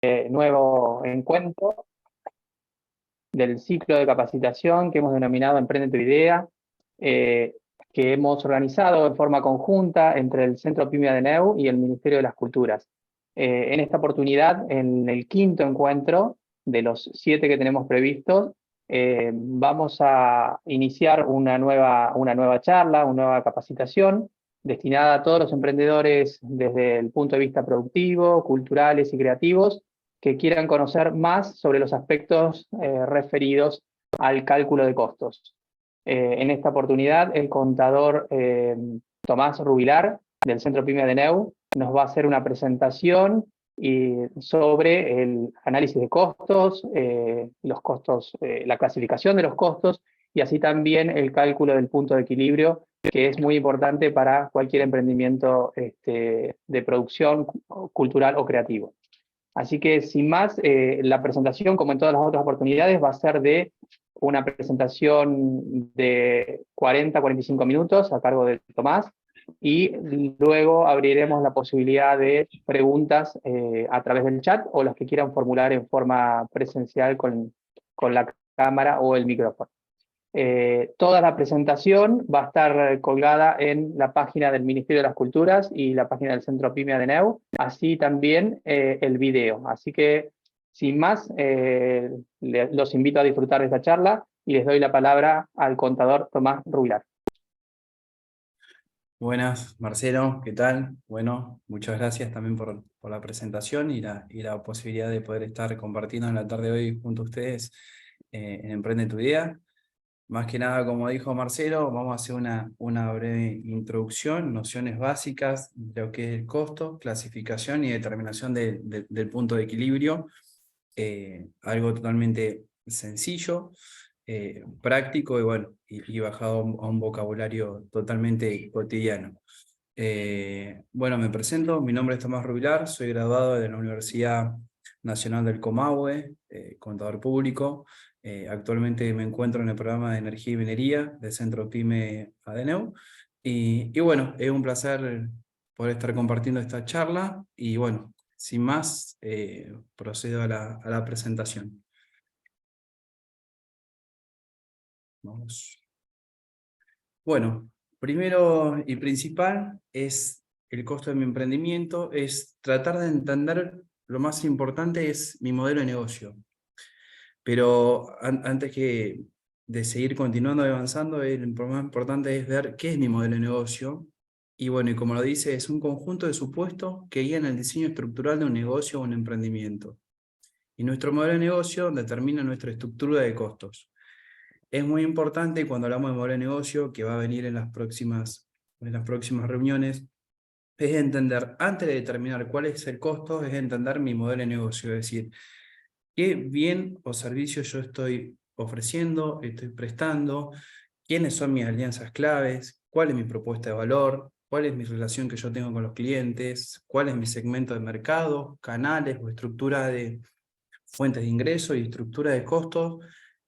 nuevo encuentro del ciclo de capacitación que hemos denominado Emprende tu Idea, que hemos organizado de forma conjunta entre el Centro PYME ADNEU y el Ministerio de las Culturas. En esta oportunidad, en el quinto encuentro de los 7 que tenemos previstos, vamos a iniciar una nueva charla, una nueva capacitación destinada a todos los emprendedores desde el punto de vista productivo, culturales y creativos, que quieran conocer más sobre los aspectos referidos al cálculo de costos. En esta oportunidad, el contador Tomás Rubilar, del Centro PYME ADNEU, nos va a hacer una presentación sobre el análisis de costos, la clasificación de los costos y así también el cálculo del punto de equilibrio, que es muy importante para cualquier emprendimiento de producción cultural o creativo. Así que, sin más, la presentación, como en todas las otras oportunidades, va a ser de una presentación de 40-45 minutos a cargo de Tomás, y luego abriremos la posibilidad de preguntas a través del chat o las que quieran formular en forma presencial con la cámara o el micrófono. Toda la presentación va a estar colgada en la página del Ministerio de las Culturas y la página del Centro PYME ADNEU, así también el video. Así que, sin más, los invito a disfrutar de esta charla y les doy la palabra al contador Tomás Rubilar. Buenas, Marcelo, ¿qué tal? Bueno, muchas gracias también por la presentación y la posibilidad de poder estar compartiendo en la tarde de hoy junto a ustedes en Emprende tu Idea. Más que nada, como dijo Marcelo, vamos a hacer una breve introducción, nociones básicas de lo que es el costo, clasificación y determinación del punto de equilibrio. Algo totalmente sencillo, práctico y bueno, y bajado a un vocabulario totalmente cotidiano. Bueno, me presento, mi nombre es Tomás Rubilar, soy graduado de la Universidad Nacional del Comahue, contador público. Actualmente me encuentro en el programa de Energía y Minería del Centro PYME ADNEU. Y bueno, es un placer poder estar compartiendo esta charla y bueno, sin más, procedo a la presentación. Vamos. Bueno, primero y principal es el costo de mi emprendimiento, es tratar de entender, lo más importante es mi modelo de negocio. Pero antes de seguir continuando y avanzando, lo más importante es ver qué es mi modelo de negocio. Y bueno, y como lo dice, es un conjunto de supuestos que guían el diseño estructural de un negocio o un emprendimiento. Y nuestro modelo de negocio determina nuestra estructura de costos. Es muy importante cuando hablamos de modelo de negocio, que va a venir en las próximas reuniones, es entender, antes de determinar cuál es el costo, es entender mi modelo de negocio, es decir, qué bien o servicio yo estoy ofreciendo, estoy prestando, quiénes son mis alianzas claves, cuál es mi propuesta de valor, cuál es mi relación que yo tengo con los clientes, cuál es mi segmento de mercado, canales o estructura de fuentes de ingreso y estructura de costos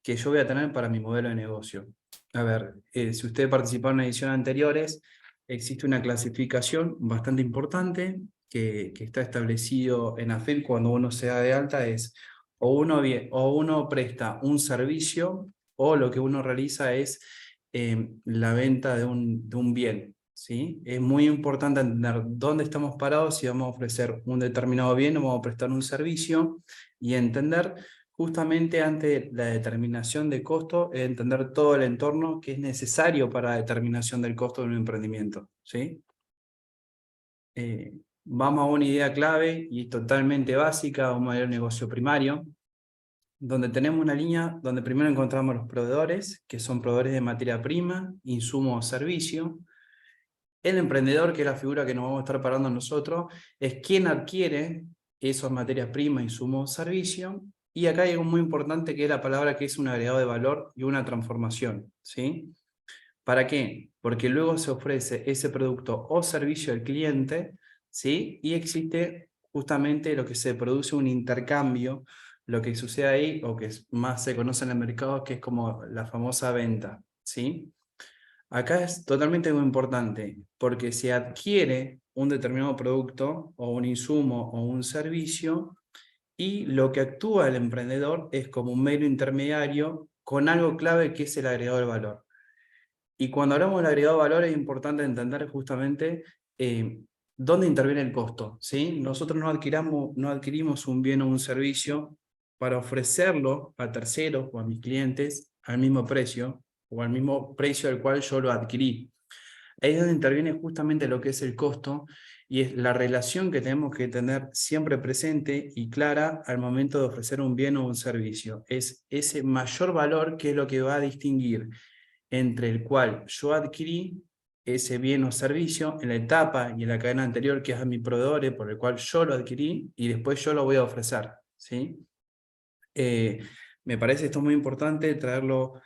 que yo voy a tener para mi modelo de negocio. A ver, si ustedes participaron en ediciones anteriores, existe una clasificación bastante importante que está establecido en AFIP cuando uno se da de alta, es o uno presta un servicio o lo que uno realiza es la venta de un bien. ¿Sí? Es muy importante entender dónde estamos parados, si vamos a ofrecer un determinado bien o vamos a prestar un servicio, y entender justamente ante la determinación de costo, entender todo el entorno que es necesario para la determinación del costo de un emprendimiento. ¿Sí? Vamos a una idea clave y totalmente básica, un modelo de negocio primario, donde tenemos una línea donde primero encontramos los proveedores, que son proveedores de materia prima, insumo o servicio. El emprendedor, que es la figura que nos vamos a estar parando nosotros, es quien adquiere esas materias primas, insumos, servicio. Y acá hay algo muy importante que es la palabra que es un agregado de valor y una transformación. ¿Sí? ¿Para qué? Porque luego se ofrece ese producto o servicio al cliente, ¿sí? Y existe justamente lo que se produce un intercambio, lo que sucede ahí, o que más se conoce en el mercado, que es como la famosa venta. ¿Sí? Acá es totalmente muy importante, porque se adquiere un determinado producto o un insumo o un servicio y lo que actúa el emprendedor es como un mero intermediario con algo clave que es el agregado de valor. Y cuando hablamos del agregado de valor es importante entender justamente dónde interviene el costo, ¿sí? Nosotros no adquirimos un bien o un servicio para ofrecerlo a terceros o a mis clientes al mismo precio o al mismo precio al cual yo lo adquirí. Ahí es donde interviene justamente lo que es el costo y es la relación que tenemos que tener siempre presente y clara al momento de ofrecer un bien o un servicio. Es ese mayor valor que es lo que va a distinguir entre el cual yo adquirí ese bien o servicio en la etapa y en la cadena anterior, que es a mi proveedor, por el cual yo lo adquirí y después yo lo voy a ofrecer, ¿sí? Me parece esto muy importante tenerlo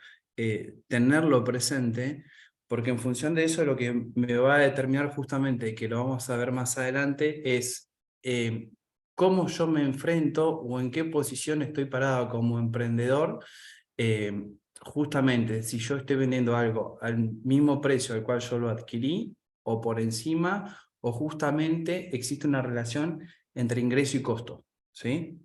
presente, porque en función de eso lo que me va a determinar justamente, que lo vamos a ver más adelante, es cómo yo me enfrento o en qué posición estoy parado como emprendedor. Justamente, si yo estoy vendiendo algo al mismo precio al cual yo lo adquirí, o por encima, o justamente existe una relación entre ingreso y costo, ¿sí?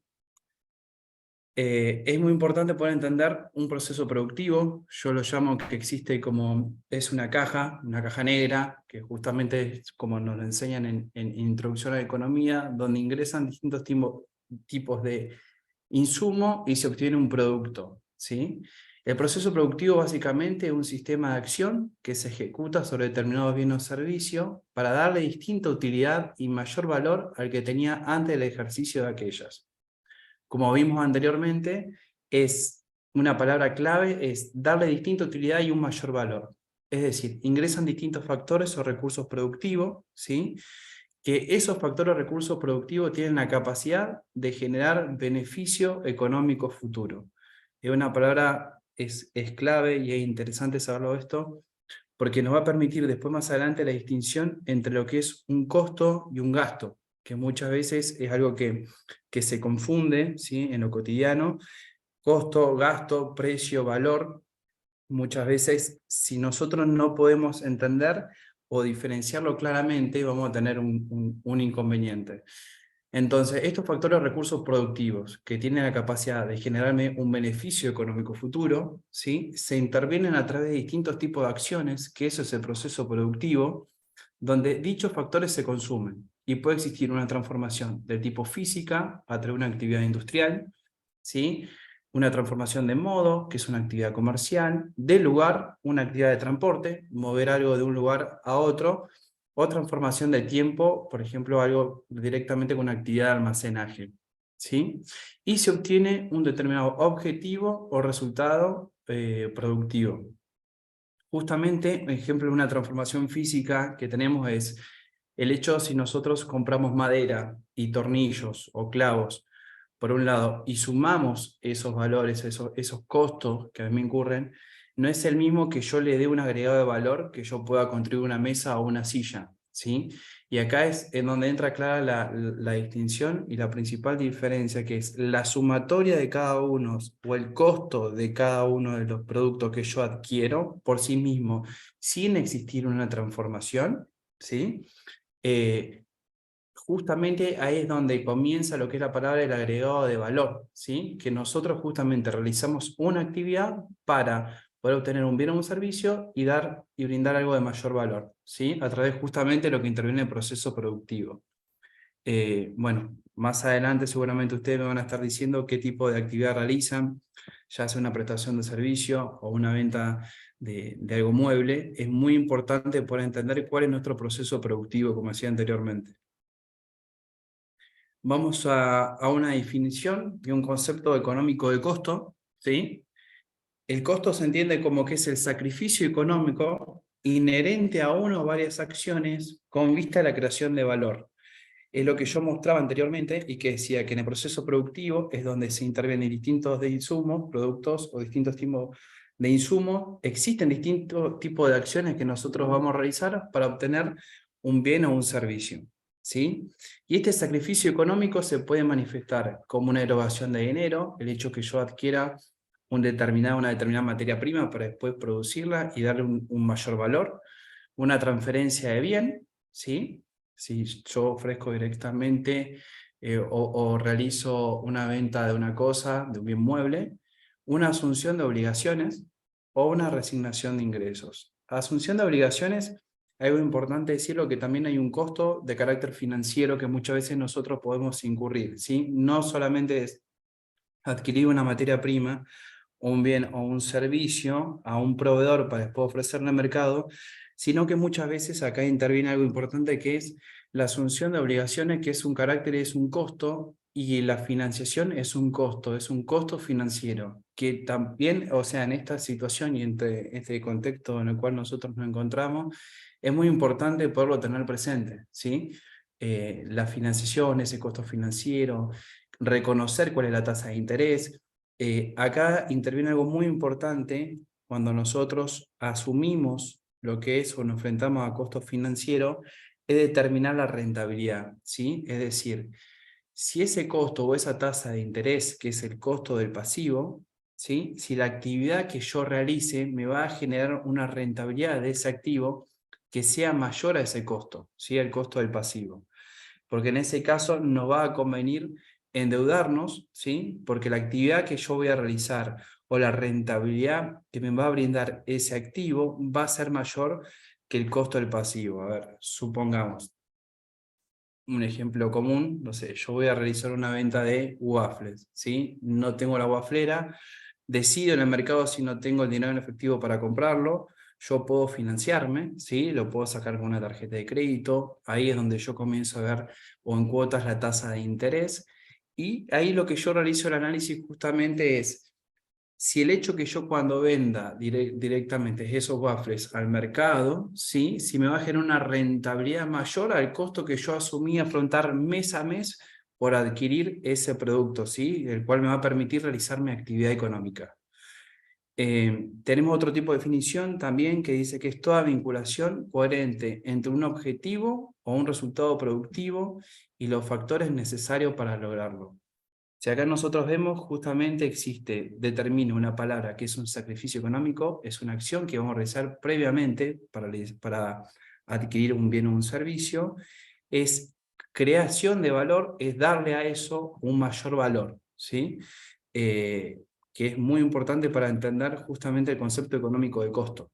Es muy importante poder entender un proceso productivo. Yo lo llamo que existe como, es una caja negra, que justamente es como nos lo enseñan en Introducción a la Economía, donde ingresan distintos tipos de insumo y se obtiene un producto, ¿sí? El proceso productivo básicamente es un sistema de acción que se ejecuta sobre determinados bienes o servicios para darle distinta utilidad y mayor valor al que tenía antes del ejercicio de aquellas. Como vimos anteriormente, es una palabra clave, es darle distinta utilidad y un mayor valor. Es decir, ingresan distintos factores o recursos productivos, ¿sí? Que esos factores o recursos productivos tienen la capacidad de generar beneficio económico futuro. Es una palabra, es clave y es interesante saberlo esto, porque nos va a permitir después más adelante la distinción entre lo que es un costo y un gasto, que muchas veces es algo que se confunde, ¿sí? En lo cotidiano. Costo, gasto, precio, valor. Muchas veces, si nosotros no podemos entender o diferenciarlo claramente, vamos a tener un inconveniente. Entonces, estos factores recursos productivos que tienen la capacidad de generarme un beneficio económico futuro, ¿sí? Se intervienen a través de distintos tipos de acciones, que eso es el proceso productivo, donde dichos factores se consumen y puede existir una transformación de tipo física a través de una actividad industrial, ¿sí? Una transformación de modo, que es una actividad comercial, de lugar, una actividad de transporte, mover algo de un lugar a otro, o transformación de tiempo, por ejemplo, algo directamente con una actividad de almacenaje, ¿sí? Y se obtiene un determinado objetivo o resultado productivo. Justamente, un ejemplo de una transformación física que tenemos es el hecho si nosotros compramos madera y tornillos o clavos, por un lado, y sumamos esos valores, esos costos que a mí me incurren, no es el mismo que yo le dé un agregado de valor que yo pueda construir una mesa o una silla, ¿sí? Y acá es en donde entra clara la distinción y la principal diferencia, que es la sumatoria de cada uno o el costo de cada uno de los productos que yo adquiero por sí mismo, sin existir una transformación, ¿sí? Justamente ahí es donde comienza lo que es la palabra del agregado de valor, ¿sí? Que nosotros justamente realizamos una actividad para poder obtener un bien o un servicio y dar y brindar algo de mayor valor, ¿sí? A través justamente de lo que interviene en el proceso productivo. Bueno, más adelante seguramente ustedes me van a estar diciendo qué tipo de actividad realizan, ya sea una prestación de servicio o una venta de algo mueble. Es muy importante poder entender cuál es nuestro proceso productivo, como decía anteriormente. Vamos a una definición de un concepto económico de costo, ¿sí? El costo se entiende como que es el sacrificio económico inherente a una o varias acciones con vista a la creación de valor. Es lo que yo mostraba anteriormente y que decía que en el proceso productivo es donde se intervienen distintos de insumos, productos o distintos tipos de insumos. Existen distintos tipos de acciones que nosotros vamos a realizar para obtener un bien o un servicio, ¿sí? Y este sacrificio económico se puede manifestar como una erogación de dinero, el hecho que yo adquiera una determinada materia prima para después producirla y darle un mayor valor, una transferencia de bien, ¿sí? Si yo ofrezco directamente o realizo una venta de una cosa, de un bien mueble, una asunción de obligaciones o una resignación de ingresos. Asunción de obligaciones, algo importante decirlo, que también hay un costo de carácter financiero que muchas veces nosotros podemos incurrir, ¿sí? No solamente es adquirir una materia prima, un bien o un servicio a un proveedor para después ofrecerle al mercado, sino que muchas veces acá interviene algo importante que es la asunción de obligaciones, que es un carácter, es un costo, y la financiación es un costo financiero, que también, o sea, en esta situación y entre este contexto en el cual nosotros nos encontramos, es muy importante poderlo tener presente, ¿sí? La financiación, ese costo financiero, reconocer cuál es la tasa de interés. Acá interviene algo muy importante cuando nosotros asumimos lo que es o nos enfrentamos a costos financieros, es determinar la rentabilidad, ¿sí? Es decir, si ese costo o esa tasa de interés, que es el costo del pasivo, ¿sí? Si la actividad que yo realice me va a generar una rentabilidad de ese activo que sea mayor a ese costo, ¿sí? El costo del pasivo. Porque en ese caso nos va a convenir endeudarnos, ¿sí? Porque la actividad que yo voy a realizar o la rentabilidad que me va a brindar ese activo va a ser mayor que el costo del pasivo. A ver, supongamos un ejemplo común, no sé, yo voy a realizar una venta de waffles, ¿sí? No tengo la waflera, decido en el mercado si no tengo el dinero en efectivo para comprarlo, yo puedo financiarme, ¿sí? Lo puedo sacar con una tarjeta de crédito, ahí es donde yo comienzo a ver o en cuotas la tasa de interés, y ahí lo que yo realizo el análisis justamente es si el hecho que yo cuando venda directamente esos waffles al mercado, ¿sí? Si me va a generar una rentabilidad mayor al costo que yo asumí afrontar mes a mes por adquirir ese producto, ¿sí? El cual me va a permitir realizar mi actividad económica. Tenemos otro tipo de definición también que dice que es toda vinculación coherente entre un objetivo o un resultado productivo y los factores necesarios para lograrlo. Si acá nosotros vemos, justamente existe, determina una palabra que es un sacrificio económico, es una acción que vamos a realizar previamente para adquirir un bien o un servicio, es creación de valor, es darle a eso un mayor valor, ¿sí? Que es muy importante para entender justamente el concepto económico de costo.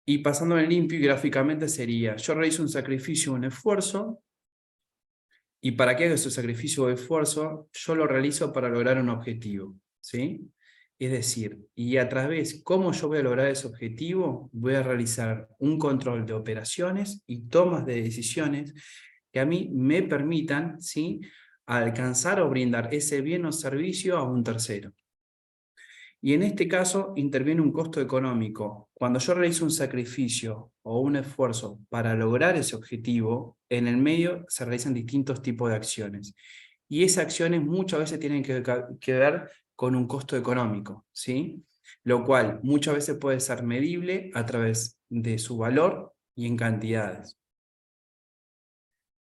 Y pasando en limpio y gráficamente sería, yo realizo un sacrificio, un esfuerzo, y para qué hago ese sacrificio o esfuerzo, yo lo realizo para lograr un objetivo, ¿sí? Es decir, y a través, ¿cómo yo voy a lograr ese objetivo? Voy a realizar un control de operaciones y tomas de decisiones que a mí me permitan, ¿sí? Alcanzar o brindar ese bien o servicio a un tercero. Y en este caso interviene un costo económico. Cuando yo realizo un sacrificio o un esfuerzo para lograr ese objetivo, en el medio se realizan distintos tipos de acciones. Y esas acciones muchas veces tienen que ver con un costo económico, ¿sí? Lo cual muchas veces puede ser medible a través de su valor y en cantidades.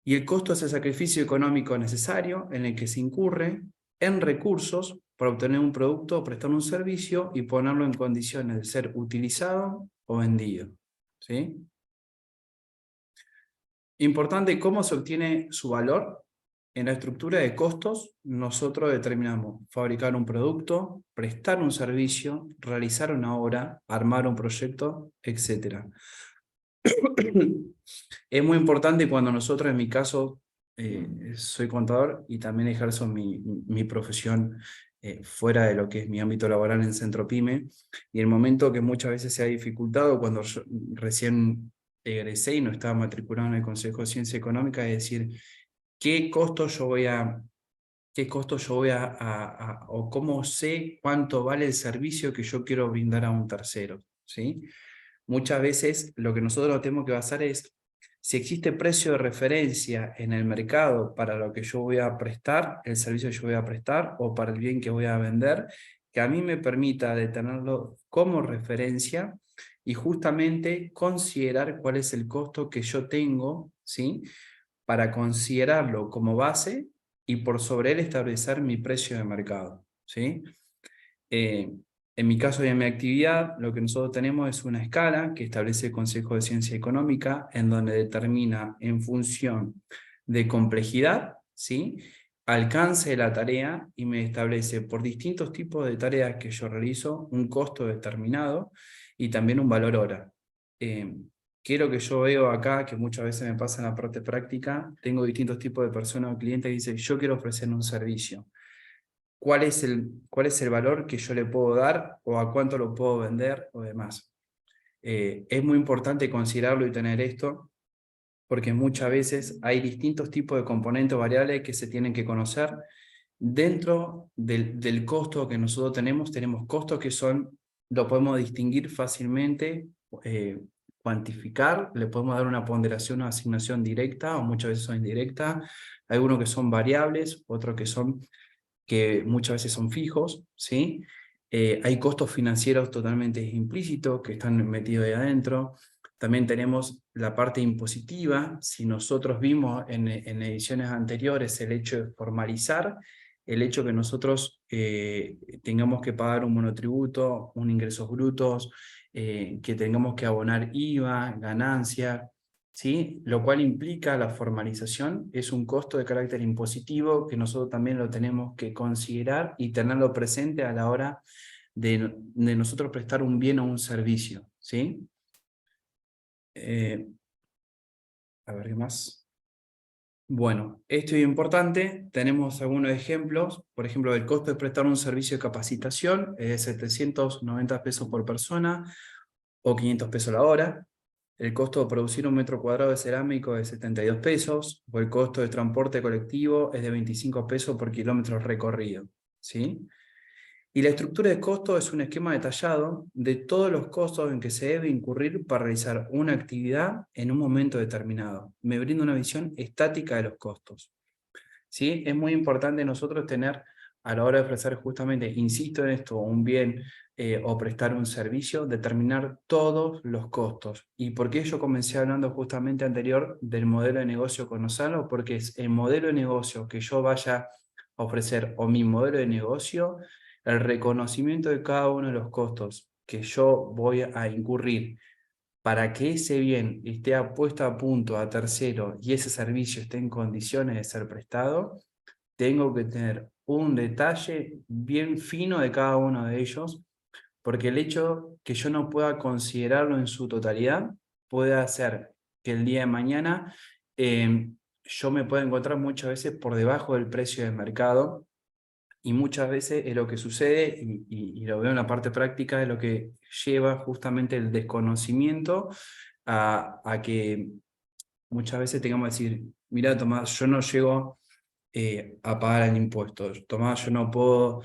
Y el costo es el sacrificio económico necesario en el que se incurre en recursos para obtener un producto o prestar un servicio y ponerlo en condiciones de ser utilizado o vendido, ¿sí? Importante cómo se obtiene su valor. En la estructura de costos, nosotros determinamos fabricar un producto, prestar un servicio, realizar una obra, armar un proyecto, etc. Es muy importante cuando nosotros, en mi caso, soy contador y también ejerzo mi profesión fuera de lo que es mi ámbito laboral en Centro Pyme, y el momento que muchas veces se ha dificultado cuando yo recién egresé y no estaba matriculado en el Consejo de Ciencia Económica, es decir, qué costo yo voy a, o cómo sé cuánto vale el servicio que yo quiero brindar a un tercero, ¿sí? Muchas veces lo que nosotros tenemos que basar es si existe precio de referencia en el mercado para lo que yo voy a prestar, el servicio que yo voy a prestar o para el bien que voy a vender, que a mí me permita de tenerlo como referencia y justamente considerar cuál es el costo que yo tengo, ¿sí? Para considerarlo como base y por sobre él establecer mi precio de mercado, ¿sí? En mi caso y en mi actividad, lo que nosotros tenemos es una escala que establece el Consejo de Ciencia Económica, en donde determina en función de complejidad, ¿sí? Alcance de la tarea y me establece por distintos tipos de tareas que yo realizo un costo determinado y también un valor hora. ¿Qué es lo que yo veo acá, que muchas veces me pasa en la parte práctica? Tengo distintos tipos de personas o clientes que dicen, yo quiero ofrecer un servicio. ¿Cuál es el valor que yo le puedo dar o a cuánto lo puedo vender o demás? Es muy importante considerarlo y tener esto, porque muchas veces hay distintos tipos de componentes variables que se tienen que conocer. Dentro del costo que nosotros tenemos costos que lo podemos distinguir fácilmente, cuantificar, le podemos dar una ponderación o asignación directa, o muchas veces son indirectas, hay algunos que son variables, otros que muchas veces son fijos, ¿sí? Hay costos financieros totalmente implícitos que están metidos ahí adentro. También tenemos la parte impositiva. Si nosotros vimos en ediciones anteriores el hecho de formalizar, el hecho que nosotros tengamos que pagar un monotributo, un ingresos brutos, que tengamos que abonar IVA, ganancia, ¿sí? Lo cual implica la formalización, es un costo de carácter impositivo que nosotros también lo tenemos que considerar y tenerlo presente a la hora de nosotros prestar un bien o un servicio, ¿sí? A ver qué más. Bueno, esto es importante, tenemos algunos ejemplos, por ejemplo, el costo de prestar un servicio de capacitación es de 790 pesos por persona o 500 pesos la hora. El costo de producir un metro cuadrado de cerámico es 72 pesos, o el costo de transporte colectivo es de 25 pesos por kilómetro recorrido, ¿sí? Y la estructura de costo es un esquema detallado de todos los costos en que se debe incurrir para realizar una actividad en un momento determinado. Me brinda una visión estática de los costos, ¿sí? Es muy importante nosotros tener, a la hora de ofrecer justamente, insisto en esto, un bien o prestar un servicio, determinar todos los costos. ¿Y por qué yo comencé hablando justamente anterior del modelo de negocio conocerlo? Porque es el modelo de negocio que yo vaya a ofrecer o mi modelo de negocio, el reconocimiento de cada uno de los costos que yo voy a incurrir para que ese bien esté puesto a punto a tercero y ese servicio esté en condiciones de ser prestado, tengo que tener un detalle bien fino de cada uno de ellos, porque el hecho que yo no pueda considerarlo en su totalidad puede hacer que el día de mañana yo me pueda encontrar muchas veces por debajo del precio de mercado. Y muchas veces es lo que sucede, y lo veo en la parte práctica, es lo que lleva justamente el desconocimiento a que muchas veces tengamos que decir, mira, Tomás, yo no llego a pagar el impuesto, Tomás, yo no puedo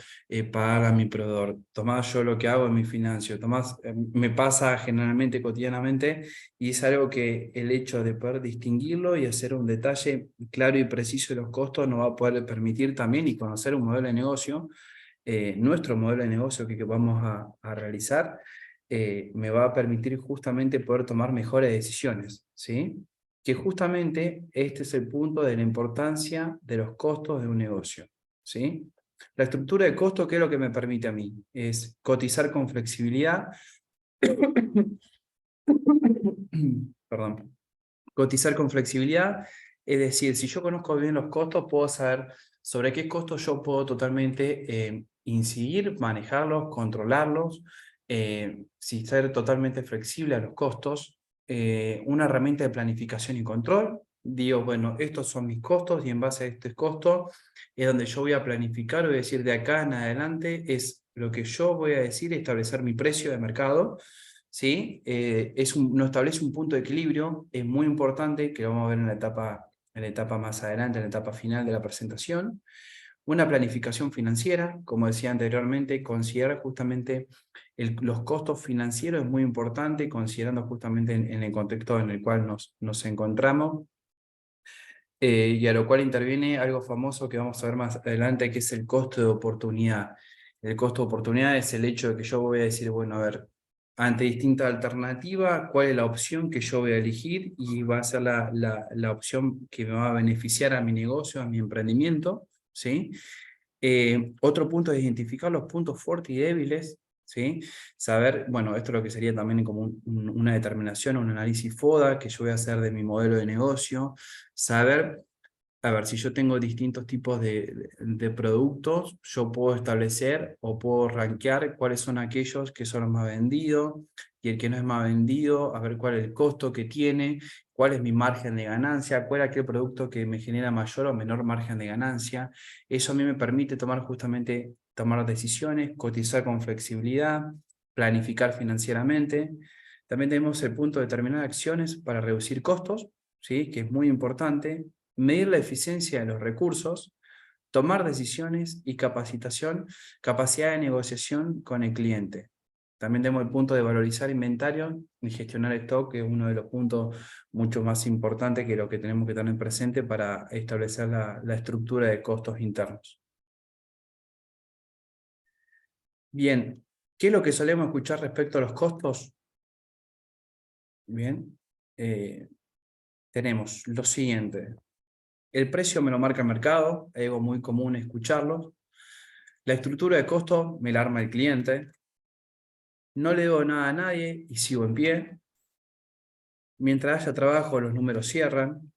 pagar a mi proveedor, Tomás, yo lo que hago es mi financio, Tomás, me pasa generalmente, cotidianamente, y es algo que el hecho de poder distinguirlo y hacer un detalle claro y preciso de los costos nos va a poder permitir también y conocer un modelo de negocio, nuestro modelo de negocio que vamos a realizar, me va a permitir justamente poder tomar mejores decisiones, ¿sí? Que justamente este es el punto de la importancia de los costos de un negocio, ¿sí? La estructura de costo, ¿qué es lo que me permite a mí? Es cotizar con flexibilidad, perdón, cotizar con flexibilidad, es decir, si yo conozco bien los costos, puedo saber sobre qué costos yo puedo totalmente incidir, manejarlos, controlarlos, si ser totalmente flexible a los costos, una herramienta de planificación y control. Digo, bueno, estos son mis costos y en base a este costo es donde yo voy a planificar, voy a decir de acá en adelante, es lo que yo voy a decir, establecer mi precio de mercado, ¿sí? Nos establece un punto de equilibrio, es muy importante, que vamos a ver en la etapa más adelante, en la etapa final de la presentación. Una planificación financiera, como decía anteriormente, considerar justamente los costos financieros es muy importante, considerando justamente en el contexto en el cual nos encontramos, y a lo cual interviene algo famoso que vamos a ver más adelante, que es el costo de oportunidad. El costo de oportunidad es el hecho de que yo voy a decir, bueno, a ver, ante distinta alternativa, ¿cuál es la opción que yo voy a elegir? Y va a ser la opción que me va a beneficiar a mi negocio, a mi emprendimiento, ¿sí? Otro punto es identificar los puntos fuertes y débiles, ¿sí? Saber, bueno, esto es lo que sería también como una determinación, un análisis FODA que yo voy a hacer de mi modelo de negocio, saber a ver, si yo tengo distintos tipos de productos, yo puedo establecer o puedo rankear cuáles son aquellos que son los más vendidos y el que no es más vendido, a ver cuál es el costo que tiene, cuál es mi margen de ganancia, cuál es aquel producto que me genera mayor o menor margen de ganancia. Eso a mí me permite tomar decisiones, cotizar con flexibilidad, planificar financieramente. También tenemos el punto de determinar acciones para reducir costos, ¿sí? Que es muy importante. Medir la eficiencia de los recursos, tomar decisiones y capacidad de negociación con el cliente. También tenemos el punto de valorizar inventario y gestionar stock, que es uno de los puntos mucho más importantes que lo que tenemos que tener presente para establecer la estructura de costos internos. Bien, ¿qué es lo que solemos escuchar respecto a los costos? Bien, tenemos lo siguiente. El precio me lo marca el mercado, es algo muy común escucharlo. La estructura de costo me la arma el cliente. No le debo nada a nadie y sigo en pie. Mientras haya trabajo, los números cierran.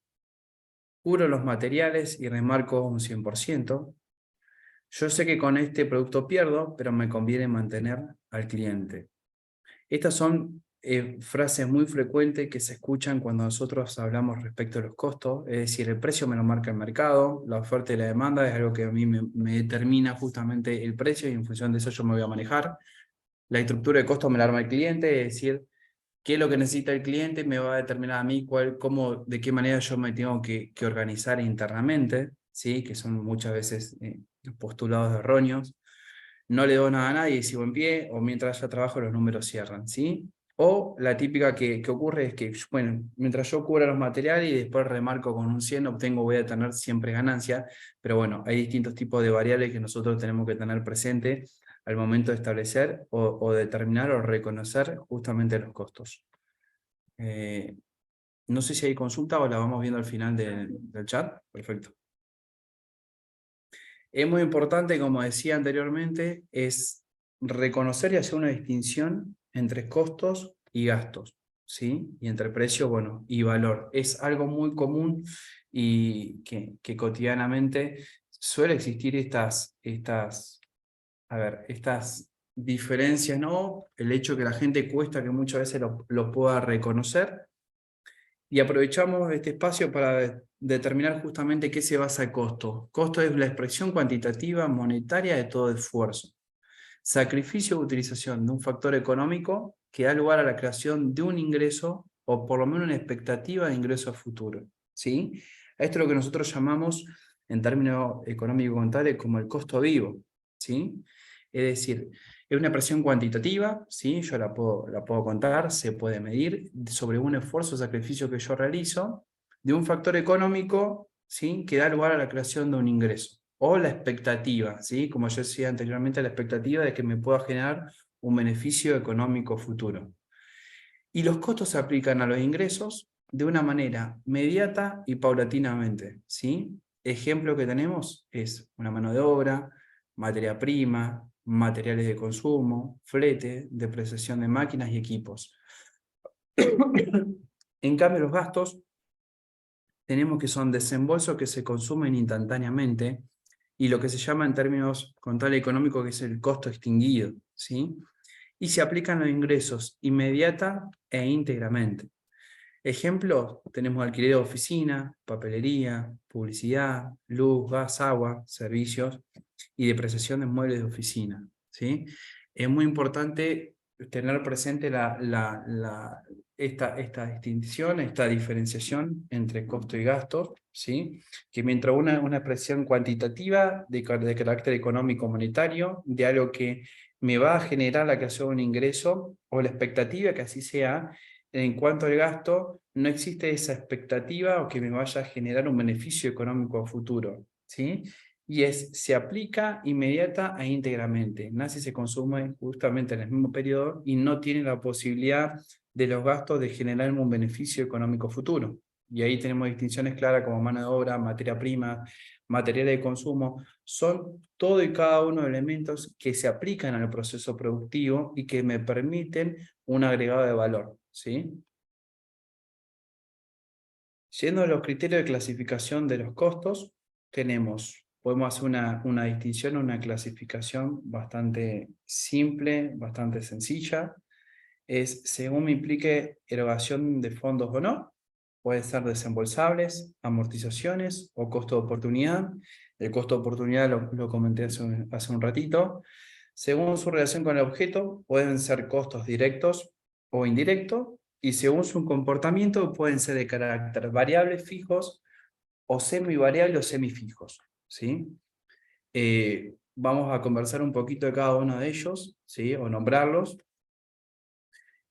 Cubro los materiales y remarco un 100%. Yo sé que con este producto pierdo, pero me conviene mantener al cliente. Estas son frases muy frecuentes que se escuchan cuando nosotros hablamos respecto a los costos, es decir, el precio me lo marca el mercado, la oferta y la demanda es algo que a mí me determina justamente el precio y en función de eso yo me voy a manejar. La estructura de costos me la arma el cliente, es decir, qué es lo que necesita el cliente me va a determinar a mí de qué manera yo me tengo que organizar internamente, ¿sí? Que son muchas veces postulados erróneos. No le doy nada a nadie, sigo en pie, o mientras yo trabajo los números cierran, ¿sí? O la típica que ocurre es que, bueno, mientras yo cubra los materiales y después remarco con un 100, voy a tener siempre ganancia, pero bueno, hay distintos tipos de variables que nosotros tenemos que tener presente al momento de establecer o determinar o reconocer justamente los costos. No sé si hay consulta o la vamos viendo al final del chat. Perfecto. Es muy importante, como decía anteriormente, es reconocer y hacer una distinción entre costos y gastos, ¿sí? Y entre precio, bueno, y valor. Es algo muy común y que cotidianamente suele existir estas diferencias, ¿no? El hecho que la gente cuesta que muchas veces lo pueda reconocer. Y aprovechamos este espacio para determinar justamente qué se basa el costo. Costo es la expresión cuantitativa monetaria de todo esfuerzo. Sacrificio o utilización de un factor económico que da lugar a la creación de un ingreso o por lo menos una expectativa de ingreso a futuro, ¿sí? Esto es lo que nosotros llamamos en términos económicos contables como el costo vivo, ¿sí? Es decir, es una expresión cuantitativa, ¿sí? Yo la puedo contar, se puede medir sobre un esfuerzo o sacrificio que yo realizo de un factor económico, ¿sí? Que da lugar a la creación de un ingreso. O la expectativa, ¿sí? Como yo decía anteriormente, la expectativa de que me pueda generar un beneficio económico futuro. Y los costos se aplican a los ingresos de una manera mediata y paulatinamente, ¿sí? Ejemplo que tenemos es una mano de obra, materia prima, materiales de consumo, flete, depreciación de máquinas y equipos. En cambio, los gastos tenemos que son desembolsos que se consumen instantáneamente y lo que se llama en términos contables económicos que es el costo extinguido, ¿sí? Y se aplican los ingresos inmediata e íntegramente. Ejemplos, tenemos alquiler de oficina, papelería, publicidad, luz, gas, agua, servicios y depreciación de muebles de oficina, ¿sí? Es muy importante tener presente esta distinción, esta diferenciación entre costo y gasto, ¿sí? Que mientras una expresión cuantitativa de carácter económico monetario, de algo que me va a generar la creación de un ingreso, o la expectativa que así sea. En cuanto al gasto, no existe esa expectativa o que me vaya a generar un beneficio económico a futuro, ¿sí? Y se aplica inmediata e íntegramente. Nace y se consume justamente en el mismo periodo y no tiene la posibilidad de los gastos de generar un beneficio económico futuro. Y ahí tenemos distinciones claras como mano de obra, materia prima, materiales de consumo. Son todo y cada uno de elementos que se aplican al proceso productivo y que me permiten un agregado de valor, ¿sí? Yendo a los criterios de clasificación de los costos, podemos hacer una distinción, una clasificación bastante simple, bastante sencilla. Es según me implique erogación de fondos o no. Puede ser desembolsables, amortizaciones o costo de oportunidad. El costo de oportunidad lo comenté hace un ratito. Según su relación con el objeto, pueden ser costos directos o indirectos, y según su comportamiento pueden ser de carácter variables fijos o semivariables o semifijos, ¿sí? Vamos a conversar un poquito de cada uno de ellos, ¿sí? O nombrarlos.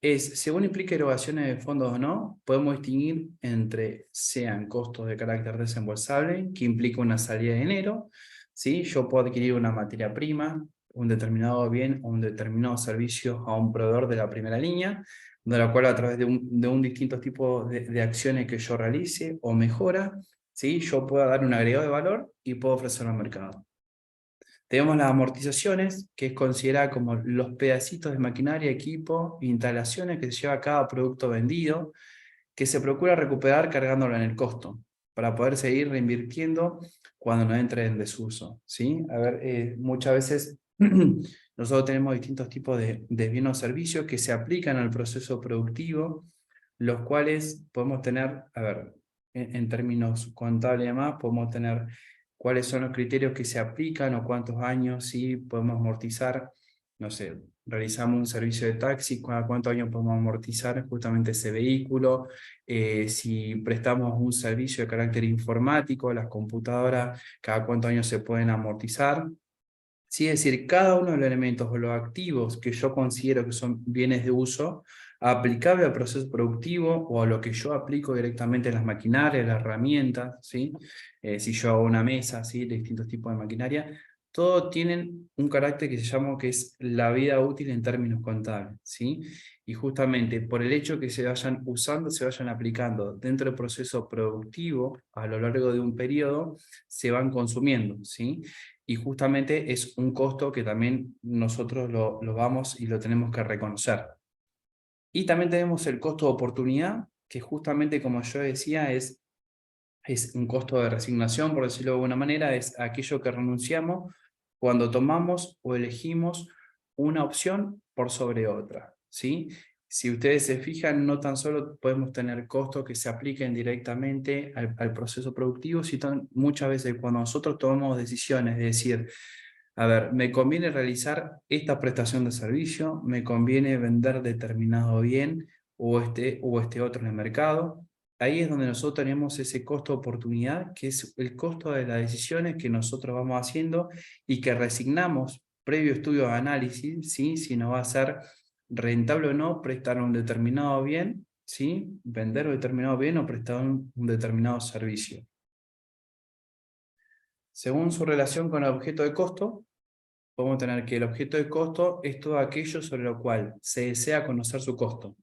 Según implique erogaciones de fondos o no, podemos distinguir entre sean costos de carácter desembolsable, que implica una salida de dinero, ¿sí? Yo puedo adquirir una materia prima, un determinado bien o un determinado servicio a un proveedor de la primera línea, de la cual a través de un distinto tipo de acciones que yo realice o mejora, ¿sí? Yo puedo dar un agregado de valor y puedo ofrecerlo al mercado. Tenemos las amortizaciones, que es considerada como los pedacitos de maquinaria, equipo, instalaciones que se lleva cada producto vendido, que se procura recuperar cargándolo en el costo, para poder seguir reinvirtiendo cuando no entre en desuso, ¿sí? A ver, muchas veces nosotros tenemos distintos tipos de bienes o servicios que se aplican al proceso productivo, los cuales podemos tener, a ver, en términos contables y demás, podemos tener cuáles son los criterios que se aplican o cuántos años sí podemos amortizar. No sé, realizamos un servicio de taxi, cada cuántos años podemos amortizar justamente ese vehículo. Si prestamos un servicio de carácter informático, las computadoras, cada cuántos años se pueden amortizar. Sí, es decir, cada uno de los elementos o los activos que yo considero que son bienes de uso, aplicable al proceso productivo o a lo que yo aplico directamente en las maquinarias, las herramientas, ¿sí? Si yo hago una mesa, ¿sí? De distintos tipos de maquinaria, todos tienen un carácter que se llama que es la vida útil en términos contables, ¿sí? Y justamente por el hecho que se vayan usando, se vayan aplicando dentro del proceso productivo a lo largo de un periodo, se van consumiendo, ¿sí? Y justamente es un costo que también nosotros lo vamos y lo tenemos que reconocer. Y también tenemos el costo de oportunidad, que justamente, como yo decía, es un costo de resignación, por decirlo de alguna manera, es aquello que renunciamos cuando tomamos o elegimos una opción por sobre otra, ¿sí? Si ustedes se fijan, no tan solo podemos tener costos que se apliquen directamente al proceso productivo, sino muchas veces cuando nosotros tomamos decisiones de decir, a ver, me conviene realizar esta prestación de servicio, me conviene vender determinado bien o este otro en el mercado. Ahí es donde nosotros tenemos ese costo de oportunidad, que es el costo de las decisiones que nosotros vamos haciendo y que resignamos previo estudio de análisis, ¿sí? Si nos va a ser rentable o no prestar un determinado bien, ¿sí? Vender un determinado bien o prestar un determinado servicio. Según su relación con el objeto de costo, podemos tener que el objeto de costo es todo aquello sobre lo cual se desea conocer su costo.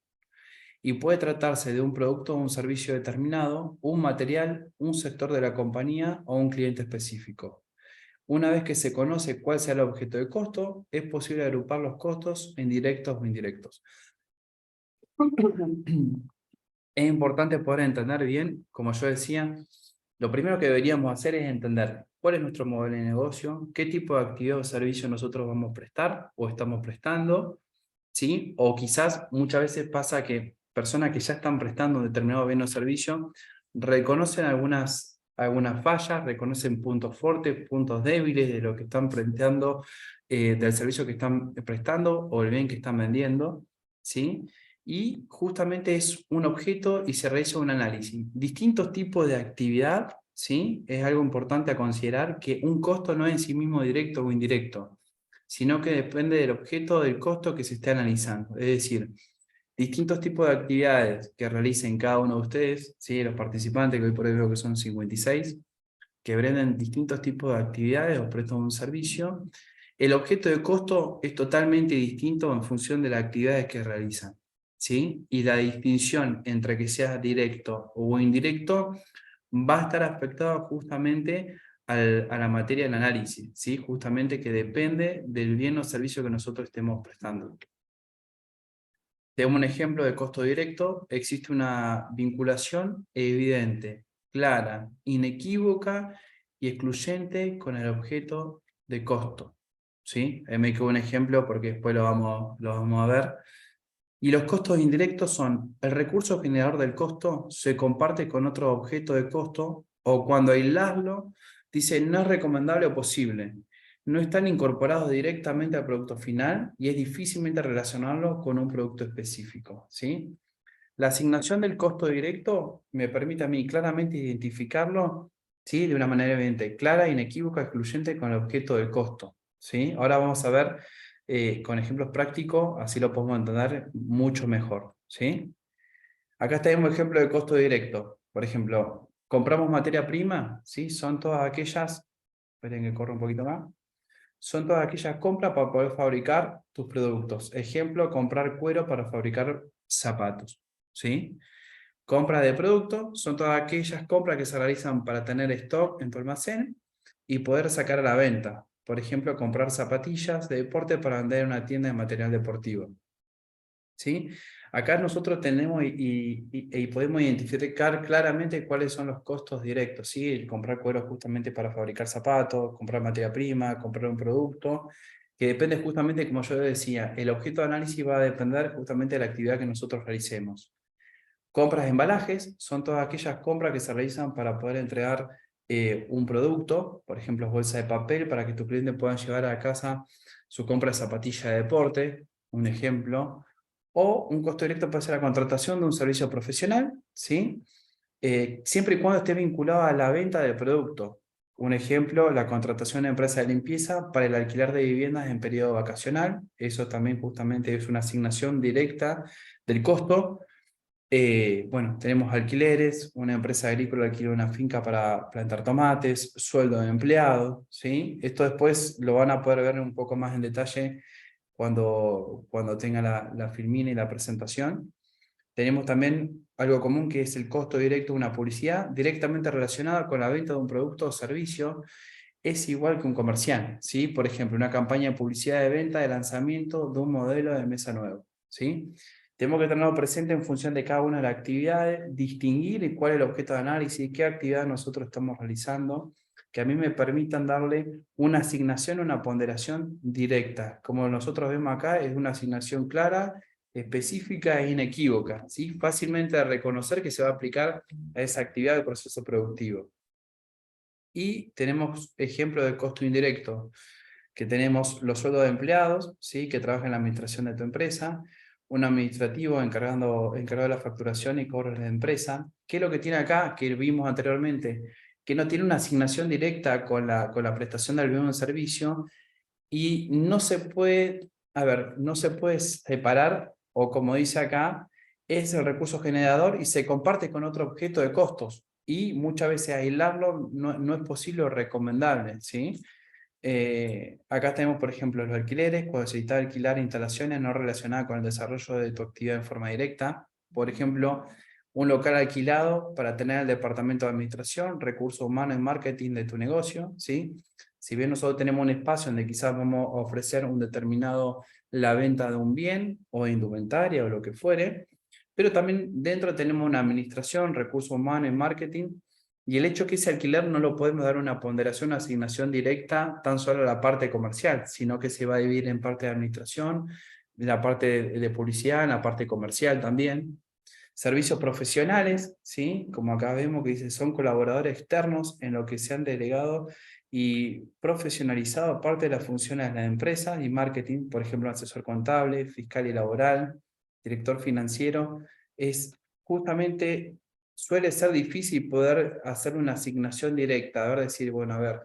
Y puede tratarse de un producto o un servicio determinado, un material, un sector de la compañía o un cliente específico. Una vez que se conoce cuál sea el objeto de costo, es posible agrupar los costos en directos o indirectos. Es importante poder entender bien, como yo decía, lo primero que deberíamos hacer es entender cuál es nuestro modelo de negocio, qué tipo de actividad o servicio nosotros vamos a prestar o estamos prestando, ¿sí? O quizás muchas veces pasa que personas que ya están prestando un determinado bien o servicio reconocen algunas fallas, reconocen puntos fuertes, puntos débiles de lo que están planteando, del servicio que están prestando o el bien que están vendiendo, ¿sí? Y justamente es un objeto y se realiza un análisis. Distintos tipos de actividad, ¿sí? Es algo importante a considerar que un costo no es en sí mismo directo o indirecto, sino que depende del objeto del costo que se esté analizando. Es decir, distintos tipos de actividades que realicen cada uno de ustedes, ¿sí? Los participantes, que hoy por hoy veo que son 56, que brindan distintos tipos de actividades o prestan un servicio. El objeto de costo es totalmente distinto en función de las actividades que realizan, ¿sí? Y la distinción entre que sea directo o indirecto va a estar afectada justamente a la materia del análisis, ¿sí? Justamente que depende del bien o servicio que nosotros estemos prestando. Te doy un ejemplo de costo directo. Existe una vinculación evidente, clara, inequívoca y excluyente con el objeto de costo. ¿Sí? Ahí me quedo un ejemplo porque después lo vamos a ver. Y los costos indirectos son: el recurso generador del costo se comparte con otro objeto de costo, o cuando aislarlo, dice no es recomendable o posible. No están incorporados directamente al producto final y es difícilmente relacionarlo con un producto específico, ¿sí? La asignación del costo directo me permite a mí claramente identificarlo, ¿sí? De una manera evidente, clara, inequívoca, excluyente con el objeto del costo, ¿sí? Ahora vamos a ver con ejemplos prácticos, así lo podemos entender mucho mejor, ¿sí? Acá tenemos un ejemplo de costo directo. Por ejemplo, compramos materia prima, ¿sí? Son todas aquellas, esperen que corra un poquito más, son todas aquellas compras para poder fabricar tus productos. Ejemplo, comprar cuero para fabricar zapatos, ¿sí? Compra de productos son todas aquellas compras que se realizan para tener stock en tu almacén y poder sacar a la venta. Por ejemplo, comprar zapatillas de deporte para vender en una tienda de material deportivo, ¿sí? Acá nosotros tenemos y podemos identificar claramente cuáles son los costos directos, ¿sí? El comprar cuero justamente para fabricar zapatos, comprar materia prima, comprar un producto, que depende justamente, como yo decía, el objeto de análisis va a depender justamente de la actividad que nosotros realicemos. Compras de embalajes son todas aquellas compras que se realizan para poder entregar un producto, por ejemplo, bolsa de papel, para que tus clientes puedan llevar a casa su compra de zapatilla de deporte, un ejemplo. O un costo directo puede ser la contratación de un servicio profesional, ¿sí? Siempre y cuando esté vinculado a la venta del producto. Un ejemplo, la contratación de empresa de limpieza para el alquiler de viviendas en periodo vacacional. Eso también justamente es una asignación directa del costo. Bueno, tenemos alquileres, una empresa agrícola alquila una finca para plantar tomates, sueldo de empleado, ¿sí? Esto después lo van a poder ver un poco más en detalle cuando tenga la filmina y la presentación. Tenemos también algo común que es el costo directo de una publicidad directamente relacionada con la venta de un producto o servicio. Es igual que un comercial, ¿sí? Por ejemplo, una campaña de publicidad de venta de lanzamiento de un modelo de mesa nuevo, ¿sí? Tenemos que tenerlo presente en función de cada una de las actividades, distinguir cuál es el objeto de análisis, qué actividad nosotros estamos realizando, que a mí me permitan darle una asignación, una ponderación directa. Como nosotros vemos acá, es una asignación clara, específica e inequívoca, ¿sí? Fácilmente de reconocer que se va a aplicar a esa actividad del proceso productivo. Y tenemos ejemplo de costo indirecto, que tenemos los sueldos de empleados, ¿sí? Que trabajan en la administración de tu empresa, un administrativo encargado de la facturación y cobros de la empresa. ¿Qué es lo que tiene acá? Que vimos anteriormente, que no tiene una asignación directa con la prestación del bien o servicio, y no se puede, no se puede separar, o como dice acá, es el recurso generador y se comparte con otro objeto de costos, y muchas veces aislarlo no es posible o recomendable, ¿sí? Acá tenemos, por ejemplo, los alquileres, cuando se necesita alquilar instalaciones no relacionadas con el desarrollo de tu actividad en forma directa. Por ejemplo, un local alquilado para tener el departamento de administración, recursos humanos y marketing de tu negocio, ¿sí? Si bien nosotros tenemos un espacio donde quizás vamos a ofrecer un determinado, la venta de un bien o indumentaria o lo que fuere, pero también dentro tenemos una administración, recursos humanos y marketing, y el hecho que ese alquiler no lo podemos dar una ponderación, una asignación directa tan solo a la parte comercial, sino que se va a dividir en parte de administración, en la parte de publicidad, en la parte comercial también. Servicios profesionales, ¿sí? Como acá vemos que dice, son colaboradores externos en lo que se han delegado y profesionalizado parte de las funciones de la empresa y marketing, por ejemplo, asesor contable, fiscal y laboral, director financiero. Es justamente, suele ser difícil poder hacer una asignación directa, a ver, decir, bueno, a ver,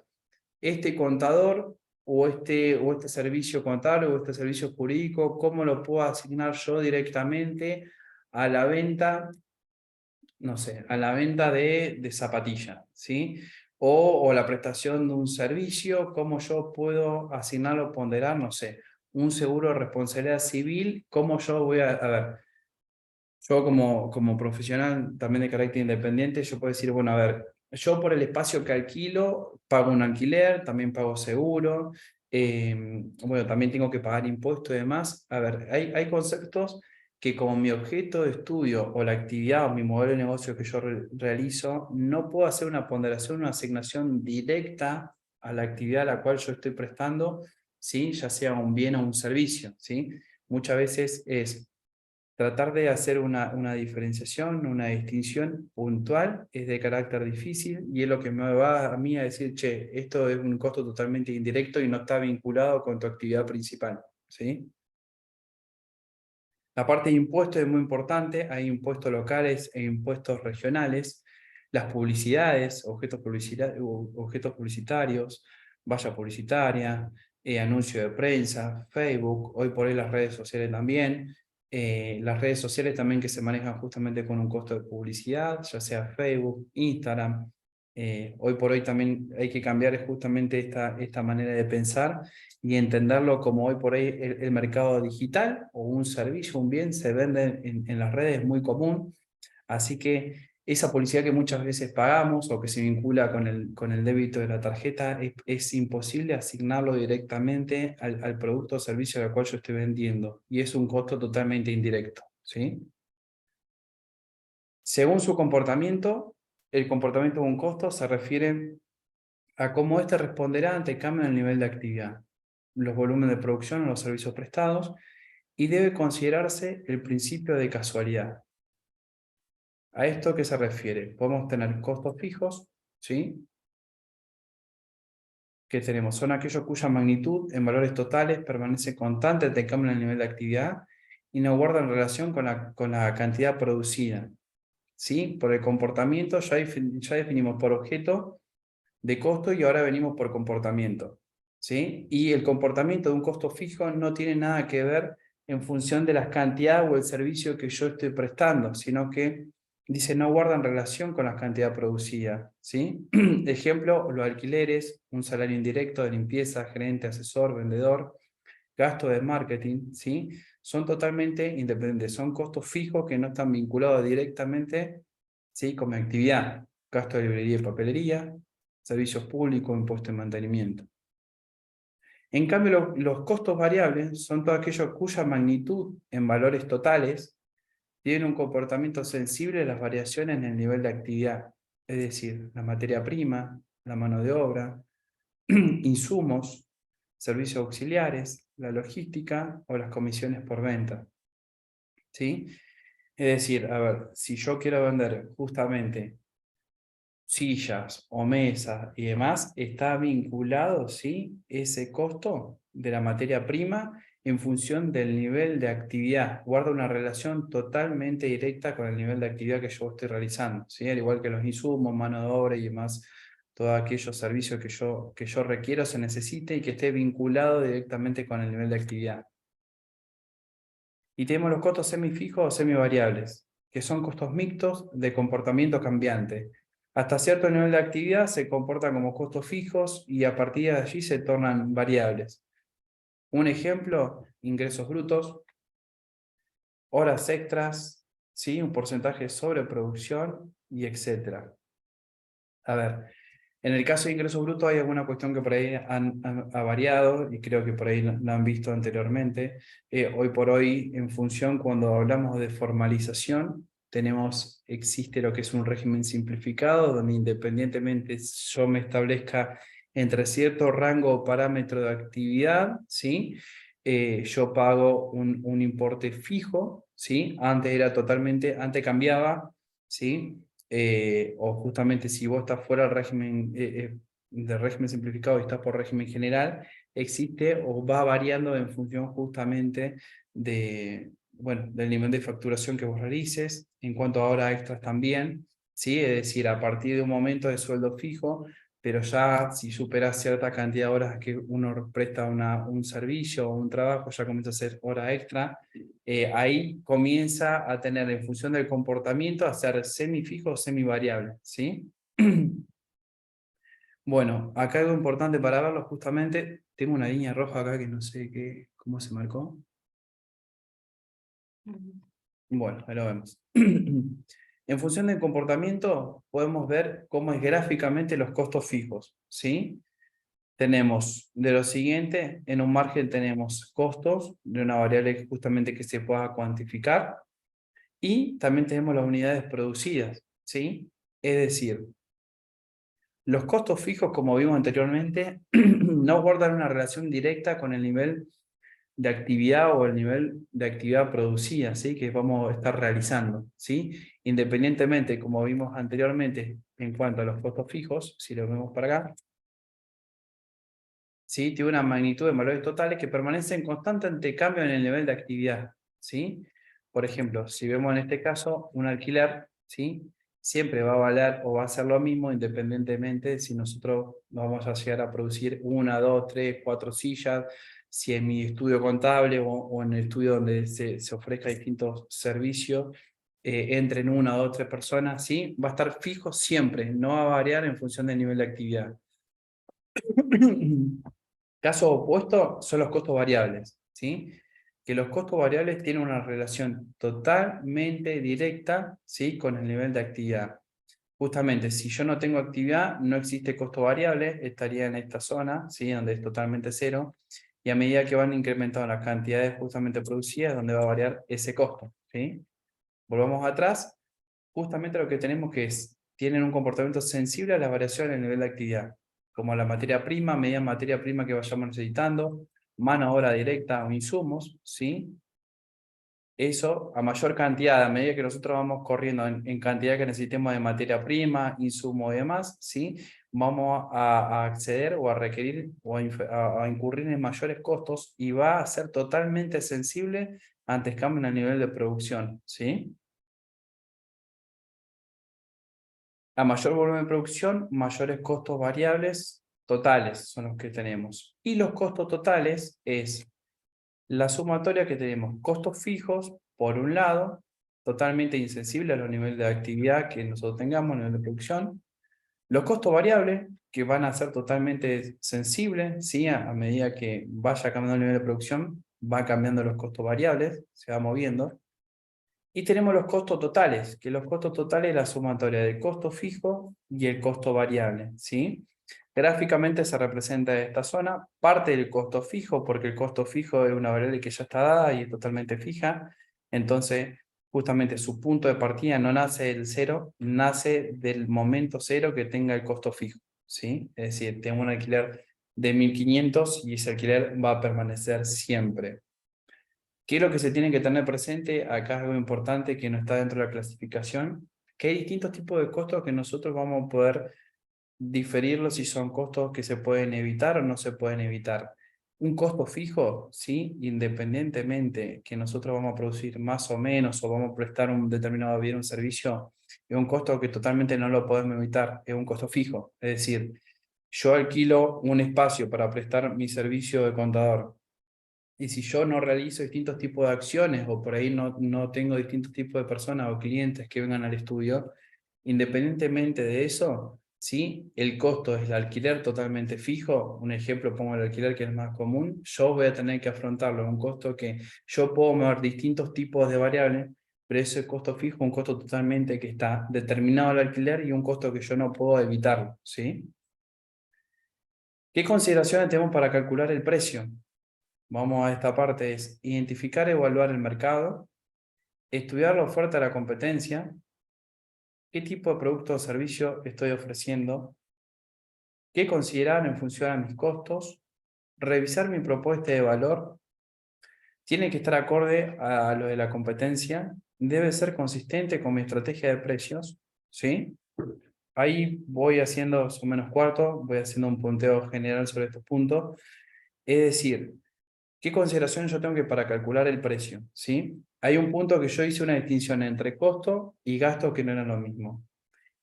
este contador o este servicio contable o este servicio jurídico, ¿cómo lo puedo asignar yo directamente a la venta, no sé, a la venta de zapatillas, ¿sí? O la prestación de un servicio, ¿cómo yo puedo asignarlo, ponderar, no sé, un seguro de responsabilidad civil? ¿Cómo yo voy a ver, yo como profesional también de carácter independiente, yo puedo decir, bueno, a ver, yo por el espacio que alquilo, pago un alquiler, también pago seguro, bueno, también tengo que pagar impuestos y demás. A ver, hay conceptos que como mi objeto de estudio o la actividad o mi modelo de negocio que yo realizo, no puedo hacer una ponderación, una asignación directa a la actividad a la cual yo estoy prestando, ¿sí? Ya sea un bien o un servicio, ¿sí? Muchas veces es tratar de hacer una diferenciación, una distinción puntual, es de carácter difícil y es lo que me va a mí a decir, che, esto es un costo totalmente indirecto y no está vinculado con tu actividad principal, ¿sí? La parte de impuestos es muy importante, hay impuestos locales e impuestos regionales, las publicidades, objetos publicitarios, valla publicitaria, anuncio de prensa, Facebook, hoy por hoy las redes sociales también, las redes sociales también que se manejan justamente con un costo de publicidad, ya sea Facebook, Instagram, hoy por hoy también hay que cambiar justamente esta manera de pensar y entenderlo como hoy por hoy el mercado digital o un servicio, un bien, se vende en las redes, es muy común. Así que esa publicidad que muchas veces pagamos o que se vincula con el débito de la tarjeta, es imposible asignarlo directamente al producto o servicio al cual yo estoy vendiendo. Y es un costo totalmente indirecto, ¿sí? Según su comportamiento, el comportamiento de un costo se refiere a cómo éste responderá ante cambio en el nivel de actividad, los volúmenes de producción o los servicios prestados, y debe considerarse el principio de casualidad. ¿A esto qué se refiere? Podemos tener costos fijos, ¿sí? Que tenemos, son aquellos cuya magnitud en valores totales permanece constante ante cambio en el nivel de actividad y no guardan relación con la cantidad producida, ¿sí? Por el comportamiento ya definimos por objeto de costo y ahora venimos por comportamiento, ¿sí? Y el comportamiento de un costo fijo no tiene nada que ver en función de las cantidades o el servicio que yo estoy prestando, sino que dice no guardan relación con la cantidad producida, ¿sí? Ejemplo, los alquileres, un salario indirecto de limpieza, gerente, asesor, vendedor, gasto de marketing, ¿sí? Son totalmente independientes, son costos fijos que no están vinculados directamente, ¿sí? Con mi actividad, gasto de librería y papelería, servicios públicos, impuesto de mantenimiento. En cambio, los costos variables son todos aquellos cuya magnitud en valores totales tienen un comportamiento sensible a las variaciones en el nivel de actividad, es decir, la materia prima, la mano de obra, insumos, servicios auxiliares, la logística o las comisiones por venta, ¿sí? Es decir, a ver, si yo quiero vender justamente sillas o mesas y demás, está vinculado, ¿sí? Ese costo de la materia prima en función del nivel de actividad. Guarda una relación totalmente directa con el nivel de actividad que yo estoy realizando, ¿sí? Al igual que los insumos, mano de obra y demás, todos aquellos servicios que yo requiero, se necesite y que esté vinculado directamente con el nivel de actividad. Y tenemos los costos semifijos o semivariables, que son costos mixtos de comportamiento cambiante. Hasta cierto nivel de actividad se comportan como costos fijos y a partir de allí se tornan variables. Un ejemplo, ingresos brutos, horas extras, ¿sí? Un porcentaje de sobreproducción y etc. A ver, en el caso de ingresos brutos hay alguna cuestión que por ahí ha variado y creo que por ahí lo han visto anteriormente. Hoy por hoy, en función, cuando hablamos de formalización, existe lo que es un régimen simplificado, donde independientemente yo me establezca entre cierto rango o parámetro de actividad, ¿sí? Yo pago un importe fijo, ¿sí? Antes cambiaba, ¿sí? O justamente si vos estás fuera del régimen, del régimen simplificado y estás por régimen general, existe o va variando en función justamente del nivel de facturación que vos realices, en cuanto a horas extras también, ¿sí? Es decir, a partir de un momento de sueldo fijo, pero ya si superas cierta cantidad de horas que uno presta un servicio o un trabajo, ya comienza a ser hora extra, ahí comienza a tener en función del comportamiento a ser semifijo o semivariable, ¿sí? Bueno, acá algo importante para verlo justamente, tengo una línea roja acá que no sé cómo se marcó. Bueno, ahí lo vemos. En función del comportamiento podemos ver cómo es gráficamente los costos fijos, ¿sí? tenemos de lo siguiente, en un margen tenemos costos de una variable justamente que se pueda cuantificar, y también tenemos las unidades producidas, ¿sí? Es decir, los costos fijos, como vimos anteriormente, no guardan una relación directa con el nivel de actividad o el nivel de actividad producida, ¿sí? Que vamos a estar realizando, ¿sí? Independientemente, como vimos anteriormente, en cuanto a los costos fijos, si lo vemos para acá, ¿sí? Tiene una magnitud de valores totales que permanecen constantes ante cambio en el nivel de actividad, ¿sí? Por ejemplo, si vemos en este caso un alquiler, ¿sí? Siempre va a valer o va a ser lo mismo independientemente de si nosotros vamos a llegar a producir 1, 2, 3, 4 sillas, si en mi estudio contable o en el estudio donde se ofrezca distintos servicios, entren 1, 2, 3 personas, ¿sí? Va a estar fijo siempre, no va a variar en función del nivel de actividad. Caso opuesto son los costos variables, ¿sí? Que los costos variables tienen una relación totalmente directa, ¿sí? Con el nivel de actividad. Justamente, si yo no tengo actividad, no existe costo variable, estaría en esta zona, ¿sí? Donde es totalmente cero, y a medida que van incrementando las cantidades justamente producidas, donde va a variar ese costo, ¿sí? Volvamos atrás, justamente lo que tenemos que es, tienen un comportamiento sensible a las variaciones del nivel de actividad, como la materia prima, media materia prima que vayamos necesitando, mano de obra directa o insumos, ¿sí? Eso a mayor cantidad, a medida que nosotros vamos corriendo en cantidad que necesitemos de materia prima, insumo y demás, ¿sí? Vamos a acceder o a requerir o a incurrir en mayores costos y va a ser totalmente sensible ante cambios en el nivel de producción, ¿sí? A mayor volumen de producción, mayores costos variables totales son los que tenemos. Y los costos totales es la sumatoria que tenemos costos fijos, por un lado, totalmente insensible a los niveles de actividad que nosotros tengamos, nivel de producción. Los costos variables, que van a ser totalmente sensibles, ¿sí? A medida que vaya cambiando el nivel de producción, va cambiando los costos variables, se va moviendo. Y tenemos los costos totales, que los costos totales es la sumatoria del costo fijo y el costo variable, ¿sí? Gráficamente se representa esta zona, parte del costo fijo, porque el costo fijo es una variable que ya está dada y es totalmente fija, entonces justamente su punto de partida no nace del cero, nace del momento cero que tenga el costo fijo, ¿sí? Es decir, tengo un alquiler de 1.500 y ese alquiler va a permanecer siempre. ¿Qué es lo que se tiene que tener presente? Acá es algo importante que no está dentro de la clasificación, que hay distintos tipos de costos que nosotros vamos a poder diferirlos si son costos que se pueden evitar o no se pueden evitar. Un costo fijo, ¿sí? Independientemente que nosotros vamos a producir más o menos o vamos a prestar un determinado bien o un servicio, es un costo que totalmente no lo podemos evitar, es un costo fijo. Es decir, yo alquilo un espacio para prestar mi servicio de contador. Y si yo no realizo distintos tipos de acciones o por ahí no tengo distintos tipos de personas o clientes que vengan al estudio, independientemente de eso, ¿sí? El costo es el alquiler totalmente fijo. Un ejemplo, pongo el alquiler que es el más común. Yo voy a tener que afrontarlo. Un costo que yo puedo mover distintos tipos de variables, pero ese costo fijo, un costo totalmente que está determinado al alquiler y un costo que yo no puedo evitarlo, ¿sí? ¿Qué consideraciones tenemos para calcular el precio? Vamos a esta parte, es identificar y evaluar el mercado, estudiar la oferta de la competencia, qué tipo de producto o servicio estoy ofreciendo, qué considerar en función a mis costos, revisar mi propuesta de valor, tiene que estar acorde a lo de la competencia, debe ser consistente con mi estrategia de precios, ¿sí? Ahí voy haciendo su menos cuarto, voy haciendo un punteo general sobre estos puntos, es decir, ¿qué consideración yo tengo que para calcular el precio? ¿Sí? Hay un punto que yo hice una distinción entre costo y gasto que no eran lo mismo.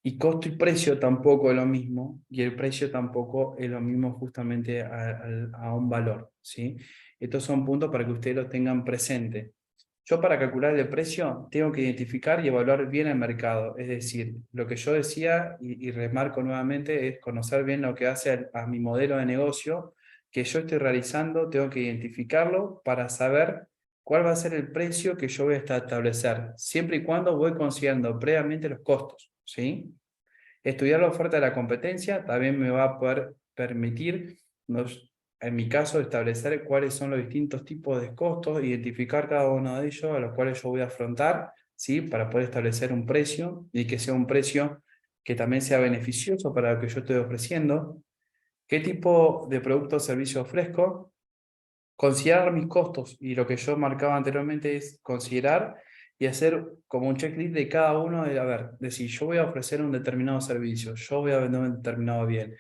Y costo y precio tampoco es lo mismo, y el precio tampoco es lo mismo justamente a un valor. ¿Sí? Estos son puntos para que ustedes los tengan presente. Yo para calcular el precio tengo que identificar y evaluar bien el mercado. Es decir, lo que yo decía y remarco nuevamente es conocer bien lo que hace a mi modelo de negocio que yo estoy realizando, tengo que identificarlo para saber cuál va a ser el precio que yo voy a establecer, siempre y cuando voy considerando previamente los costos, ¿sí? Estudiar la oferta de la competencia también me va a poder permitir en mi caso, establecer cuáles son los distintos tipos de costos, identificar cada uno de ellos a los cuales yo voy a afrontar, ¿sí? Para poder establecer un precio y que sea un precio que también sea beneficioso para lo que yo estoy ofreciendo. ¿Qué tipo de producto o servicio ofrezco? Considerar mis costos, y lo que yo marcaba anteriormente es considerar y hacer como un checklist de cada uno, de, a ver, de si yo voy a ofrecer un determinado servicio, yo voy a vender un determinado bien,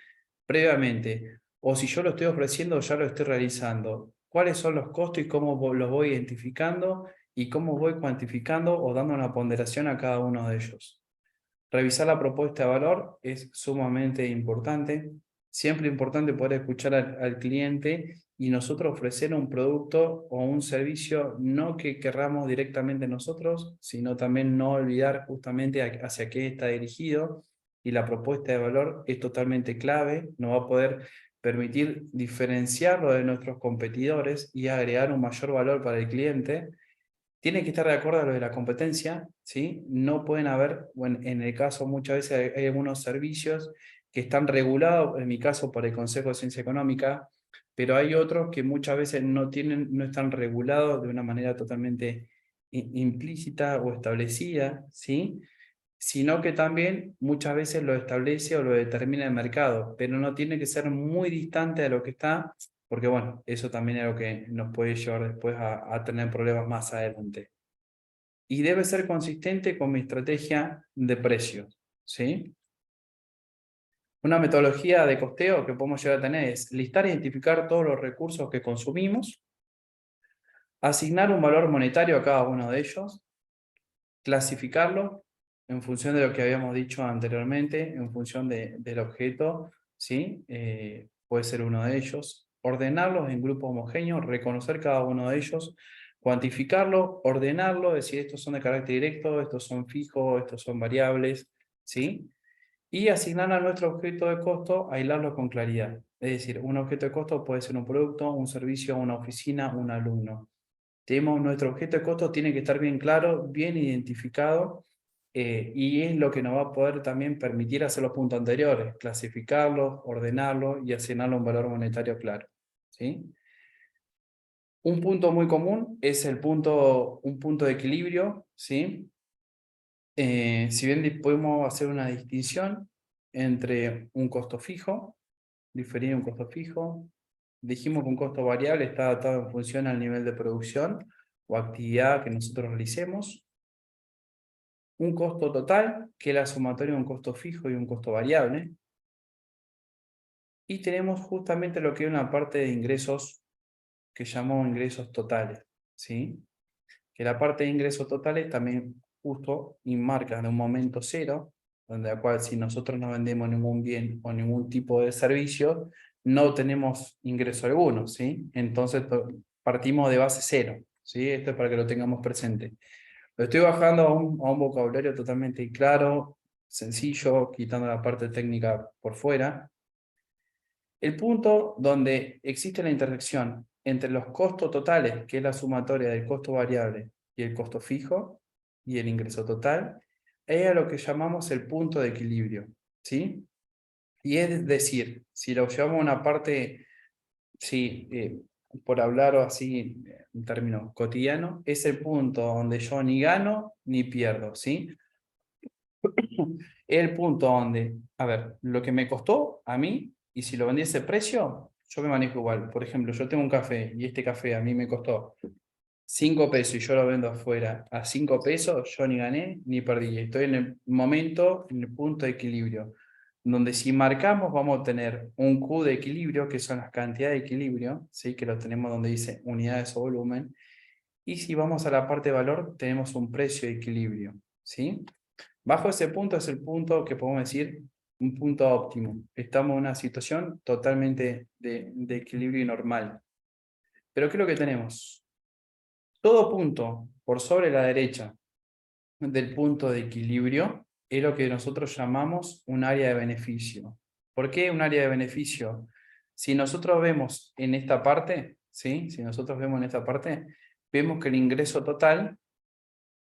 previamente, o si yo lo estoy ofreciendo, ya lo estoy realizando, cuáles son los costos y cómo los voy identificando y cómo voy cuantificando o dando una ponderación a cada uno de ellos. Revisar la propuesta de valor es sumamente importante. Siempre importante poder escuchar al cliente y nosotros ofrecer un producto o un servicio no que querramos directamente nosotros, sino también no olvidar justamente hacia qué está dirigido, y la propuesta de valor es totalmente clave, nos va a poder permitir diferenciarlo de nuestros competidores y agregar un mayor valor para el cliente. Tiene que estar de acuerdo a lo de la competencia, ¿sí? No pueden haber, bueno, en el caso muchas veces hay algunos servicios que están regulados, en mi caso por el Consejo de Ciencia Económica, pero hay otros que muchas veces no están regulados de una manera totalmente implícita o establecida, ¿sí? Sino que también muchas veces lo establece o lo determina el mercado, pero no tiene que ser muy distante de lo que está, porque bueno, eso también es lo que nos puede llevar después a tener problemas más adelante. Y debe ser consistente con mi estrategia de precios, ¿sí? Una metodología de costeo que podemos llegar a tener es listar e identificar todos los recursos que consumimos, asignar un valor monetario a cada uno de ellos, clasificarlo en función de lo que habíamos dicho anteriormente, en función del objeto, ¿sí? Puede ser uno de ellos, ordenarlos en grupos homogéneos, reconocer cada uno de ellos, cuantificarlo, ordenarlo, decir estos son de carácter directo, estos son fijos, estos son variables, ¿sí? Y asignar a nuestro objeto de costo, aislarlo con claridad. Es decir, un objeto de costo puede ser un producto, un servicio, una oficina, un alumno. Tenemos nuestro objeto de costo, tiene que estar bien claro, bien identificado, y es lo que nos va a poder también permitir hacer los puntos anteriores, clasificarlos, ordenarlos y asignarle un valor monetario claro, ¿sí? Un punto muy común es un punto de equilibrio, ¿sí? Si bien podemos hacer una distinción entre un costo fijo, diferir un costo fijo, dijimos que un costo variable está adaptado en función al nivel de producción o actividad que nosotros realicemos. Un costo total, que es la sumatoria de un costo fijo y un costo variable. Y tenemos justamente lo que es una parte de ingresos que llamamos ingresos totales, ¿sí? Que la parte de ingresos totales también justo enmarca de un momento cero, donde a cual si nosotros no vendemos ningún bien o ningún tipo de servicio, no tenemos ingreso alguno, ¿sí? Entonces partimos de base cero, ¿sí? Esto es para que lo tengamos presente. Lo estoy bajando a un vocabulario totalmente claro, sencillo, quitando la parte técnica por fuera. El punto donde existe la intersección entre los costos totales, que es la sumatoria del costo variable y el costo fijo, y el ingreso total, es a lo que llamamos el punto de equilibrio, ¿sí? Y es decir, si lo llevamos a una parte, sí, por hablar así en términos cotidianos, es el punto donde yo ni gano ni pierdo, ¿sí? Es el punto donde, a ver, lo que me costó a mí, y si lo vendí a ese precio, yo me manejo igual. Por ejemplo, yo tengo un café y este café a mí me costó 5 pesos y yo lo vendo afuera a 5 pesos, yo ni gané ni perdí. Estoy en el momento, en el punto de equilibrio, donde si marcamos vamos a tener un Q de equilibrio, que son las cantidades de equilibrio, ¿sí? Que lo tenemos donde dice unidades o volumen, y si vamos a la parte de valor, tenemos un precio de equilibrio, ¿sí? Bajo ese punto es el punto que podemos decir un punto óptimo. Estamos en una situación totalmente de equilibrio y normal. Pero ¿qué es lo que tenemos? Todo punto por sobre la derecha del punto de equilibrio es lo que nosotros llamamos un área de beneficio. ¿Por qué un área de beneficio? Si nosotros vemos en esta parte, ¿sí? Si nosotros vemos en esta parte, vemos que el ingreso total,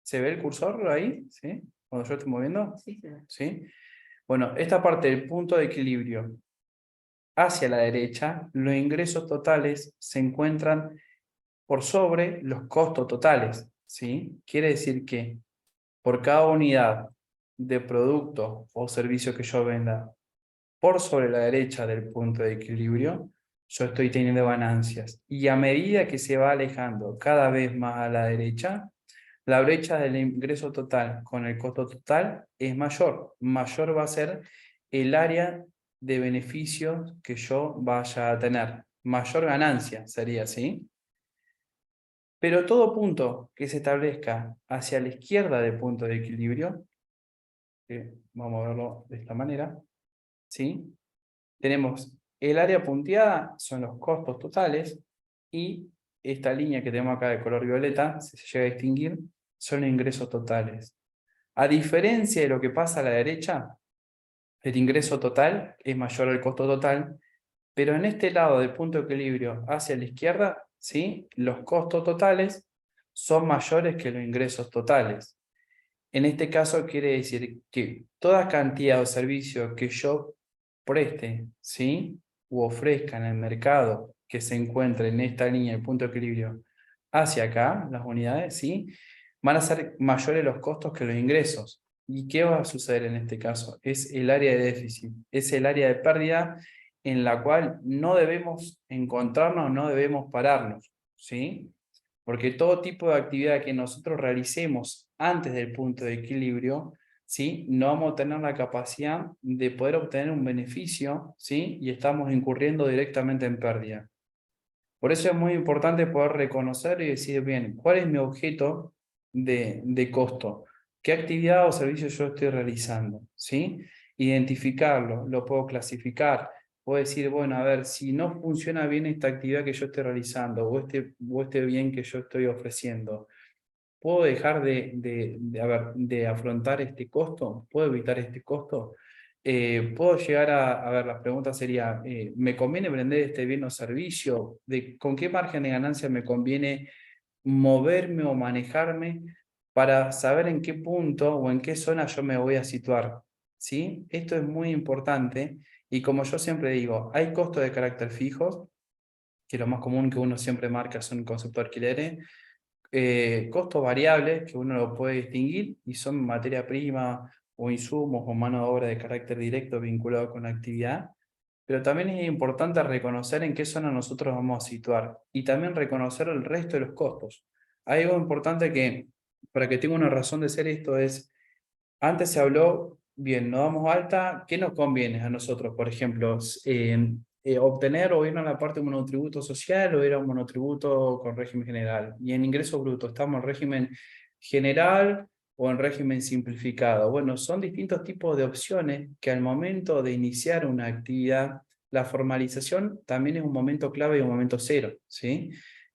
¿se ve el cursor ahí? ¿Sí? Cuando yo estoy moviendo. Sí, sí. ¿Sí? Bueno, esta parte del punto de equilibrio, hacia la derecha, los ingresos totales se encuentran por sobre los costos totales, ¿sí? Quiere decir que por cada unidad de producto o servicio que yo venda por sobre la derecha del punto de equilibrio, yo estoy teniendo ganancias. Y a medida que se va alejando cada vez más a la derecha, la brecha del ingreso total con el costo total es mayor. Mayor va a ser el área de beneficios que yo vaya a tener. Mayor ganancia sería así. Pero todo punto que se establezca hacia la izquierda del punto de equilibrio, que vamos a verlo de esta manera, ¿sí? Tenemos el área punteada, son los costos totales, y esta línea que tenemos acá de color violeta, si se llega a distinguir, son los ingresos totales. A diferencia de lo que pasa a la derecha, el ingreso total es mayor al costo total, pero en este lado del punto de equilibrio hacia la izquierda, ¿sí? Los costos totales son mayores que los ingresos totales. En este caso quiere decir que toda cantidad o servicio que yo preste, ¿sí? U ofrezca en el mercado que se encuentre en esta línea de punto de equilibrio hacia acá, las unidades, ¿sí? Van a ser mayores los costos que los ingresos. ¿Y qué va a suceder en este caso? Es el área de déficit, es el área de pérdida en la cual no debemos encontrarnos, no debemos pararnos, ¿sí? Porque todo tipo de actividad que nosotros realicemos antes del punto de equilibrio, ¿sí? No vamos a tener la capacidad de poder obtener un beneficio, ¿sí? Y estamos incurriendo directamente en pérdida. Por eso es muy importante poder reconocer y decir, bien, ¿cuál es mi objeto de costo? ¿Qué actividad o servicio yo estoy realizando? ¿Sí? Identificarlo, lo puedo clasificar, puedo decir, bueno, a ver, si no funciona bien esta actividad que yo estoy realizando o este bien que yo estoy ofreciendo, ¿puedo dejar de afrontar este costo? ¿Puedo evitar este costo? ¿Puedo llegar a ver, la pregunta sería, ¿me conviene vender este bien o servicio? ¿Con qué margen de ganancia me conviene moverme o manejarme para saber en qué punto o en qué zona yo me voy a situar? ¿Sí? Esto es muy importante y como yo siempre digo, hay costos de carácter fijos, que lo más común que uno siempre marca son concepto de alquileres, costos variables que uno lo puede distinguir y son materia prima o insumos o mano de obra de carácter directo vinculado con la actividad, pero también es importante reconocer en qué zona nosotros vamos a situar y también reconocer el resto de los costos. Hay algo importante que, para que tenga una razón de ser esto, es, antes se habló, bien, nos damos alta, ¿qué nos conviene a nosotros? Por ejemplo, obtener o ir a la parte de monotributo social o ir a un monotributo con régimen general. Y en ingreso bruto, ¿estamos en régimen general o en régimen simplificado? Bueno, son distintos tipos de opciones que al momento de iniciar una actividad, la formalización también es un momento clave y un momento cero, ¿sí?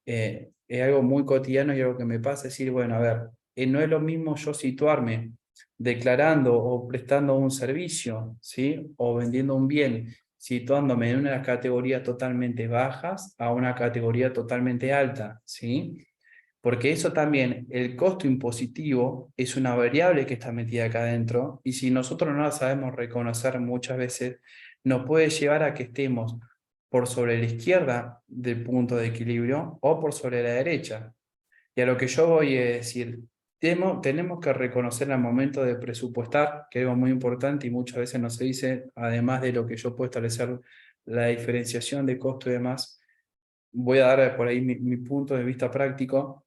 Es algo muy cotidiano y algo que me pasa, es decir, bueno, a ver, no es lo mismo yo situarme declarando o prestando un servicio, ¿sí? O vendiendo un bien, situándome en una categoría totalmente bajas a una categoría totalmente alta, ¿sí? Porque eso también, el costo impositivo es una variable que está metida acá adentro y si nosotros no la sabemos reconocer muchas veces, nos puede llevar a que estemos por sobre la izquierda del punto de equilibrio o por sobre la derecha. Y a lo que yo voy es decir, tenemos que reconocer al momento de presupuestar, que es algo muy importante y muchas veces no se dice, además de lo que yo puedo establecer, la diferenciación de costo y demás, voy a dar por ahí mi punto de vista práctico.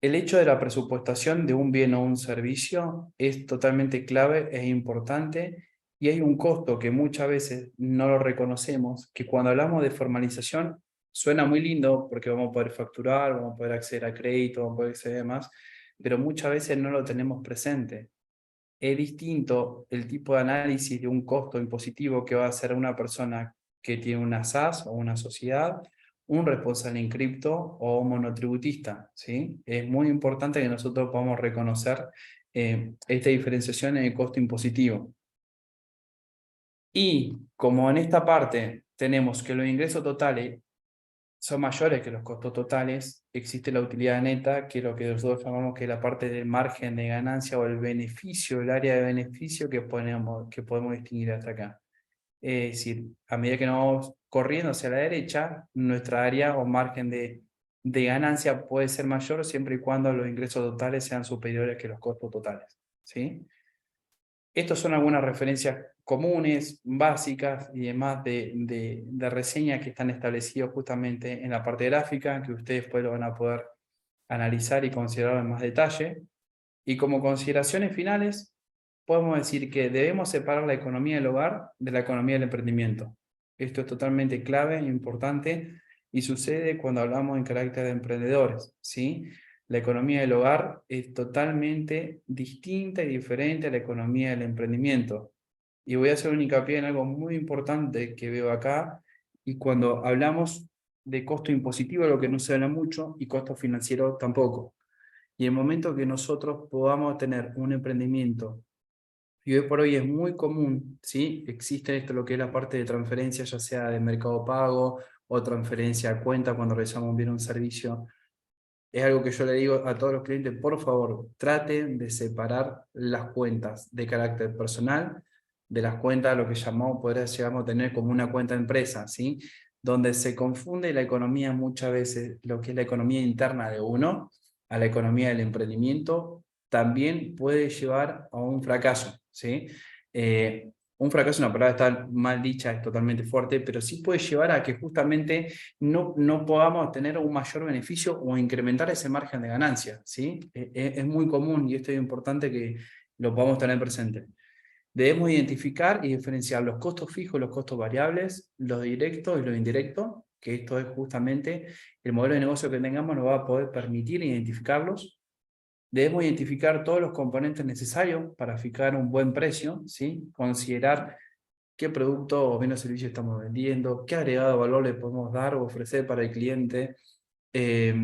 El hecho de la presupuestación de un bien o un servicio es totalmente clave, es importante y hay un costo que muchas veces no lo reconocemos, que cuando hablamos de formalización suena muy lindo porque vamos a poder facturar, vamos a poder acceder a crédito, vamos a poder acceder a demás, pero muchas veces no lo tenemos presente. Es distinto el tipo de análisis de un costo impositivo que va a hacer una persona que tiene una SAS o una sociedad, un responsable en cripto o un monotributista, ¿sí? Es muy importante que nosotros podamos reconocer esta diferenciación en el costo impositivo. Y como en esta parte tenemos que los ingresos totales son mayores que los costos totales, existe la utilidad neta, que es lo que nosotros llamamos que es la parte del margen de ganancia o el beneficio, el área de beneficio que podemos distinguir hasta acá. Es decir, a medida que nos vamos corriendo hacia la derecha, nuestra área o margen de ganancia puede ser mayor siempre y cuando los ingresos totales sean superiores que los costos totales, ¿sí? Estas son algunas referencias comunes, básicas y demás de reseñas que están establecidas justamente en la parte gráfica, que ustedes después lo van a poder analizar y considerar en más detalle. Y como consideraciones finales, podemos decir que debemos separar la economía del hogar de la economía del emprendimiento. Esto es totalmente clave e importante y sucede cuando hablamos en carácter de emprendedores, ¿sí? La economía del hogar es totalmente distinta y diferente a la economía del emprendimiento. Y voy a hacer un hincapié en algo muy importante que veo acá, y cuando hablamos de costo impositivo, lo que no se habla mucho, y costo financiero tampoco. Y el momento que nosotros podamos tener un emprendimiento, y hoy por hoy es muy común, ¿sí? Existe esto, lo que es la parte de transferencia, ya sea de Mercado Pago o transferencia a cuenta cuando realizamos bien un servicio. Es algo que yo le digo a todos los clientes, por favor, traten de separar las cuentas de carácter personal de las cuentas, lo que llegamos a tener como una cuenta empresa, ¿sí? Donde se confunde la economía muchas veces, lo que es la economía interna de uno, a la economía del emprendimiento, también puede llevar a un fracaso, ¿sí? Un fracaso, una palabra está mal dicha, es totalmente fuerte, pero sí puede llevar a que justamente no podamos tener un mayor beneficio o incrementar ese margen de ganancia, ¿sí? Es muy común y esto es importante que lo podamos tener presente. Debemos identificar y diferenciar los costos fijos y los costos variables, los directos y los indirectos, que esto es justamente el modelo de negocio que tengamos nos va a poder permitir identificarlos. Debemos identificar todos los componentes necesarios para fijar un buen precio, ¿sí? Considerar qué producto o bien o servicio estamos vendiendo, qué agregado valor le podemos dar o ofrecer para el cliente. Eh,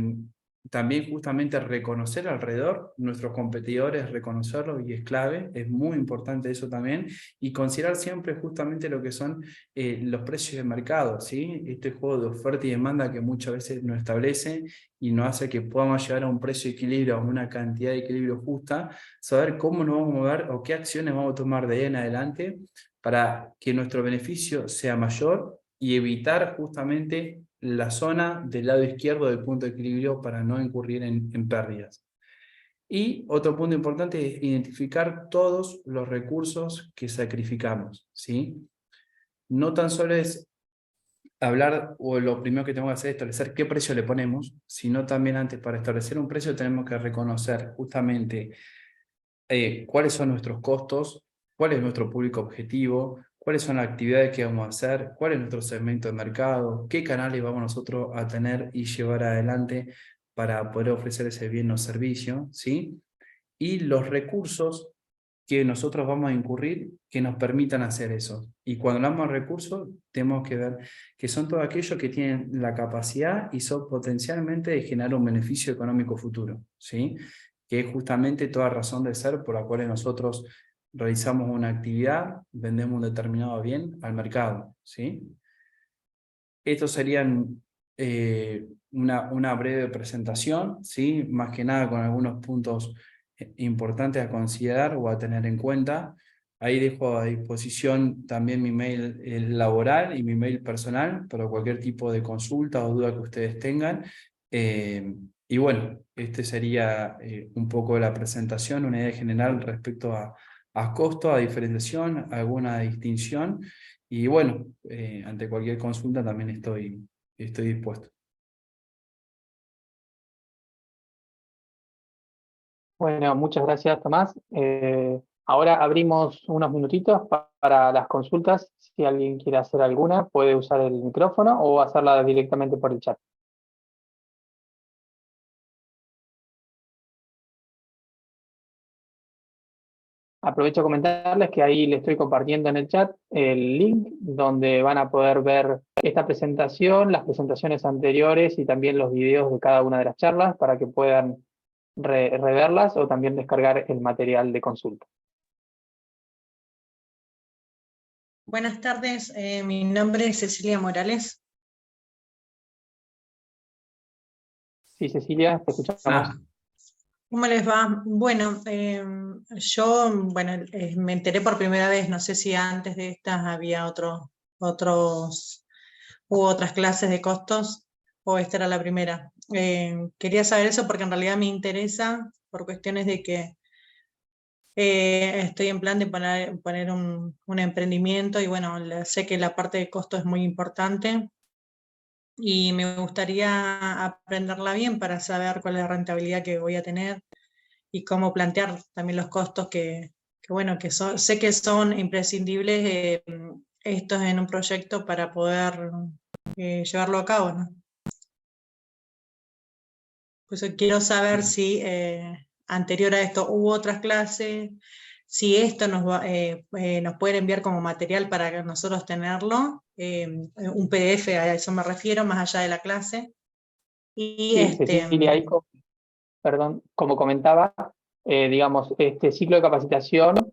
También justamente reconocer alrededor nuestros competidores, reconocerlos y es clave, es muy importante eso también, y considerar siempre justamente lo que son los precios de mercado, ¿sí? Este juego de oferta y demanda que muchas veces nos establece y nos hace que podamos llegar a un precio de equilibrio, a una cantidad de equilibrio justa, saber cómo nos vamos a mover o qué acciones vamos a tomar de ahí en adelante para que nuestro beneficio sea mayor y evitar justamente la zona del lado izquierdo del punto de equilibrio para no incurrir en pérdidas. Y otro punto importante es identificar todos los recursos que sacrificamos, ¿sí? No tan solo es hablar, o lo primero que tenemos que hacer es establecer qué precio le ponemos, sino también antes para establecer un precio tenemos que reconocer justamente cuáles son nuestros costos, cuál es nuestro público objetivo, cuáles son las actividades que vamos a hacer, cuál es nuestro segmento de mercado, qué canales vamos nosotros a tener y llevar adelante para poder ofrecer ese bien o servicio, ¿sí? Y los recursos que nosotros vamos a incurrir que nos permitan hacer eso. Y cuando hablamos de recursos, tenemos que ver que son todos aquellos que tienen la capacidad y son potencialmente de generar un beneficio económico futuro, ¿sí? Que es justamente toda razón de ser por la cual nosotros realizamos una actividad, vendemos un determinado bien al mercado, ¿sí? Estos serían una breve presentación, ¿sí? Más que nada con algunos puntos importantes a considerar o a tener en cuenta. Ahí dejo a disposición también mi mail laboral y mi mail personal para cualquier tipo de consulta o duda que ustedes tengan. Y bueno, este sería un poco la presentación, una idea general respecto a costo, a diferenciación, alguna distinción. Y bueno, ante cualquier consulta también estoy dispuesto. Bueno, muchas gracias, Tomás. Ahora abrimos unos minutitos para las consultas. Si alguien quiere hacer alguna, puede usar el micrófono o hacerla directamente por el chat. Aprovecho a comentarles que ahí les estoy compartiendo en el chat el link donde van a poder ver esta presentación, las presentaciones anteriores y también los videos de cada una de las charlas para que puedan reverlas o también descargar el material de consulta. Buenas tardes, mi nombre es Cecilia Morales. Sí, Cecilia, te escuchamos. ¿Cómo les va? Bueno, yo me enteré por primera vez, no sé si antes de estas había hubo otras clases de costos o esta era la primera. Quería saber eso porque en realidad me interesa por cuestiones de que estoy en plan de poner un emprendimiento y bueno, sé que la parte de costo es muy importante y me gustaría aprenderla bien para saber cuál es la rentabilidad que voy a tener y cómo plantear también los costos sé que son imprescindibles estos en un proyecto para poder llevarlo a cabo, ¿no? Pues quiero saber si anterior a esto hubo otras clases, si esto nos pueden enviar como material para nosotros tenerlo, un PDF, a eso me refiero, más allá de la clase. Y Sí, Cecilia, ahí, perdón, como comentaba, digamos, este ciclo de capacitación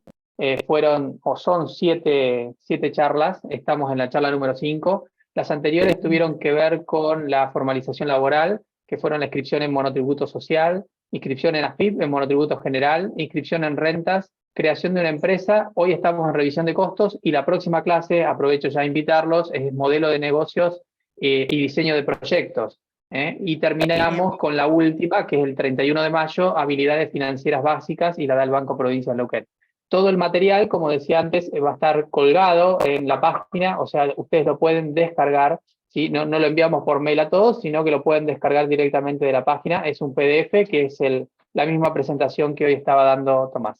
fueron o son siete charlas, estamos en la charla número 5. Las anteriores tuvieron que ver con la formalización laboral, que fueron la inscripción en monotributo social, inscripción en AFIP, en monotributo general, inscripción en rentas, creación de una empresa. Hoy estamos en revisión de costos y la próxima clase, aprovecho ya a invitarlos, es modelo de negocios y diseño de proyectos. Y terminamos con la última, que es el 31 de mayo, habilidades financieras básicas, y la da el Banco Provincia de Neuquén. Todo el material, como decía antes, va a estar colgado en la página, o sea, ustedes lo pueden descargar, ¿sí? No lo enviamos por mail a todos, sino que lo pueden descargar directamente de la página. Es un PDF que es la misma presentación que hoy estaba dando Tomás.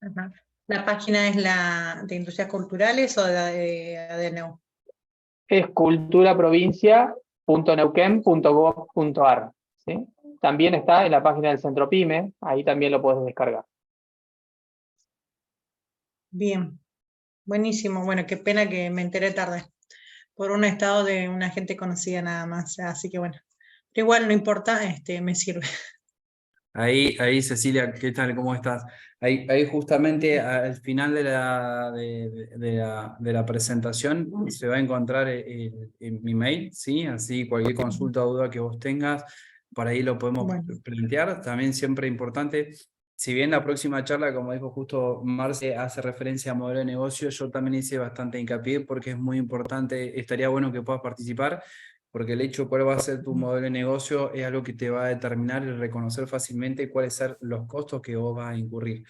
Ajá. ¿La página es la de Industrias Culturales o la de ADNU? Es culturaprovincia.neuquén.gov.ar, ¿sí? También está en la página del Centro PYME, ahí también lo puedes descargar. Bien, buenísimo. Bueno, qué pena que me enteré tarde por un estado de una gente conocida nada más, así que bueno. Pero igual no importa, me sirve. Ahí Cecilia, ¿qué tal? ¿Cómo estás? Ahí justamente al final de la presentación se va a encontrar mi mail, ¿sí? Así cualquier consulta o duda que vos tengas, por ahí lo podemos Bueno, plantear. También siempre importante, si bien la próxima charla, como dijo justo Marce, hace referencia a modelo de negocio, yo también hice bastante hincapié porque es muy importante, estaría bueno que puedas participar, porque el hecho de cuál va a ser tu modelo de negocio es algo que te va a determinar y reconocer fácilmente cuáles son los costos que vos vas a incurrir.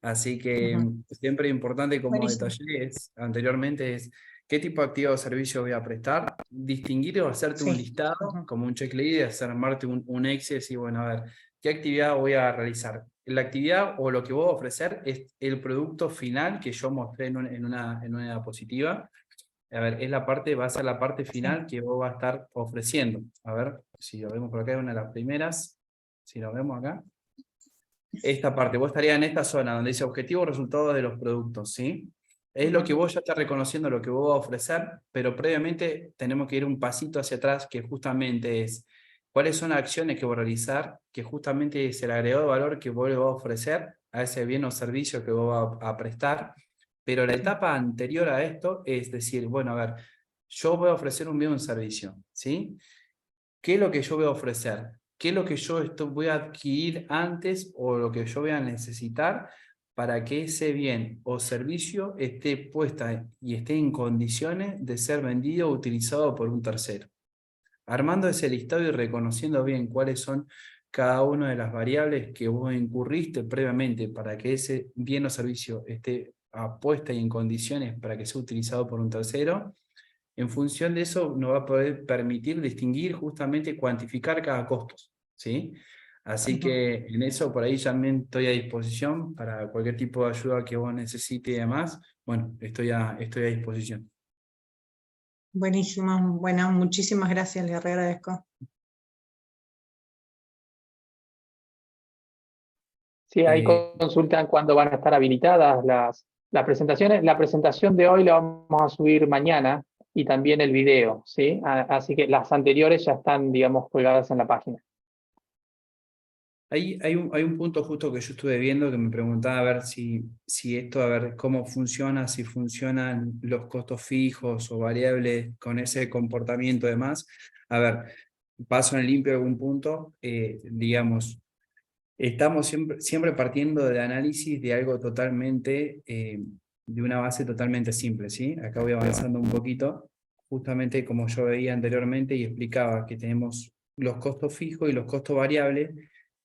Así que siempre es importante, como buenísimo. detallé anteriormente, es qué tipo de actividad o servicio voy a prestar, distinguir o hacerte un Sí. listado, como un checklist, hacer armarte un Excel y decir, bueno, a ver, ¿qué actividad voy a realizar? La actividad o lo que voy a ofrecer es el producto final que yo mostré en una diapositiva. A ver, va a ser la parte final que vos vas a estar ofreciendo. A ver, si lo vemos por acá, es una de las primeras. Si lo vemos acá. Esta parte, vos estarías en esta zona donde dice objetivo resultado de los productos, ¿sí? Es lo que vos ya estás reconociendo, lo que vos vas a ofrecer, pero previamente tenemos que ir un pasito hacia atrás, que justamente es cuáles son las acciones que vos realizar, que justamente es el agregado de valor que vos le vas a ofrecer a ese bien o servicio que vos vas a prestar. Pero la etapa anterior a esto es decir, bueno, a ver, yo voy a ofrecer un bien o un servicio, ¿sí? ¿Qué es lo que yo voy a ofrecer? ¿Qué es lo que yo voy a adquirir antes o lo que yo voy a necesitar para que ese bien o servicio esté puesta y esté en condiciones de ser vendido o utilizado por un tercero? Armando ese listado y reconociendo bien cuáles son cada una de las variables que vos incurriste previamente para que ese bien o servicio esté puesta y en condiciones para que sea utilizado por un tercero. En función de eso nos va a poder permitir distinguir, justamente cuantificar cada costo, ¿sí? Así que en eso por ahí también estoy a disposición para cualquier tipo de ayuda que vos necesites y demás. Bueno, estoy a disposición. Buenísimo. Bueno, muchísimas gracias, le agradezco. Sí, ahí Eh, consultan cuándo van a estar habilitadas las presentaciones. La presentación de hoy la vamos a subir mañana y también el video, ¿sí? Así que las anteriores ya están, digamos, colgadas en la página. hay un punto justo que yo estuve viendo que me preguntaba a ver si esto, a ver cómo funciona, si funcionan los costos fijos o variables con ese comportamiento y demás. A ver, paso en limpio algún punto, digamos, estamos siempre partiendo de análisis de algo totalmente, de una base totalmente simple, ¿sí? Acá voy avanzando un poquito, justamente como yo veía anteriormente y explicaba que tenemos los costos fijos y los costos variables,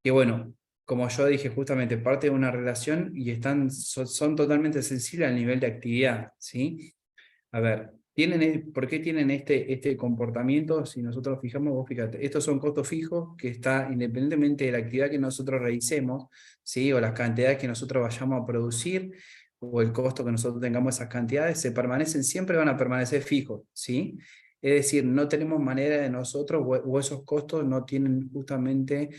que bueno, como yo dije, justamente parte de una relación y son totalmente sensibles al nivel de actividad, ¿sí? A ver, ¿por qué tienen este comportamiento? Si nosotros fijamos, vos fíjate, estos son costos fijos que está independientemente de la actividad que nosotros realicemos, ¿sí? O las cantidades que nosotros vayamos a producir, o el costo que nosotros tengamos esas cantidades, siempre van a permanecer fijos, ¿sí? Es decir, no tenemos manera de nosotros, o esos costos no tienen justamente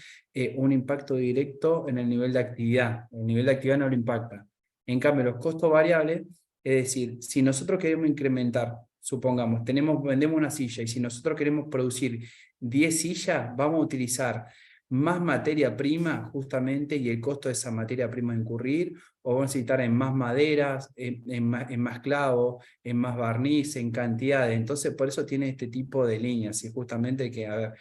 un impacto directo en el nivel de actividad. El nivel de actividad no lo impacta. En cambio, los costos variables, es decir, si nosotros queremos incrementar, supongamos, vendemos una silla y si nosotros queremos producir 10 sillas, vamos a utilizar más materia prima justamente y el costo de esa materia prima a incurrir, o vamos a necesitar en más maderas, en más clavos, en más barniz, en cantidades. Entonces por eso tiene este tipo de líneas y justamente que, a ver,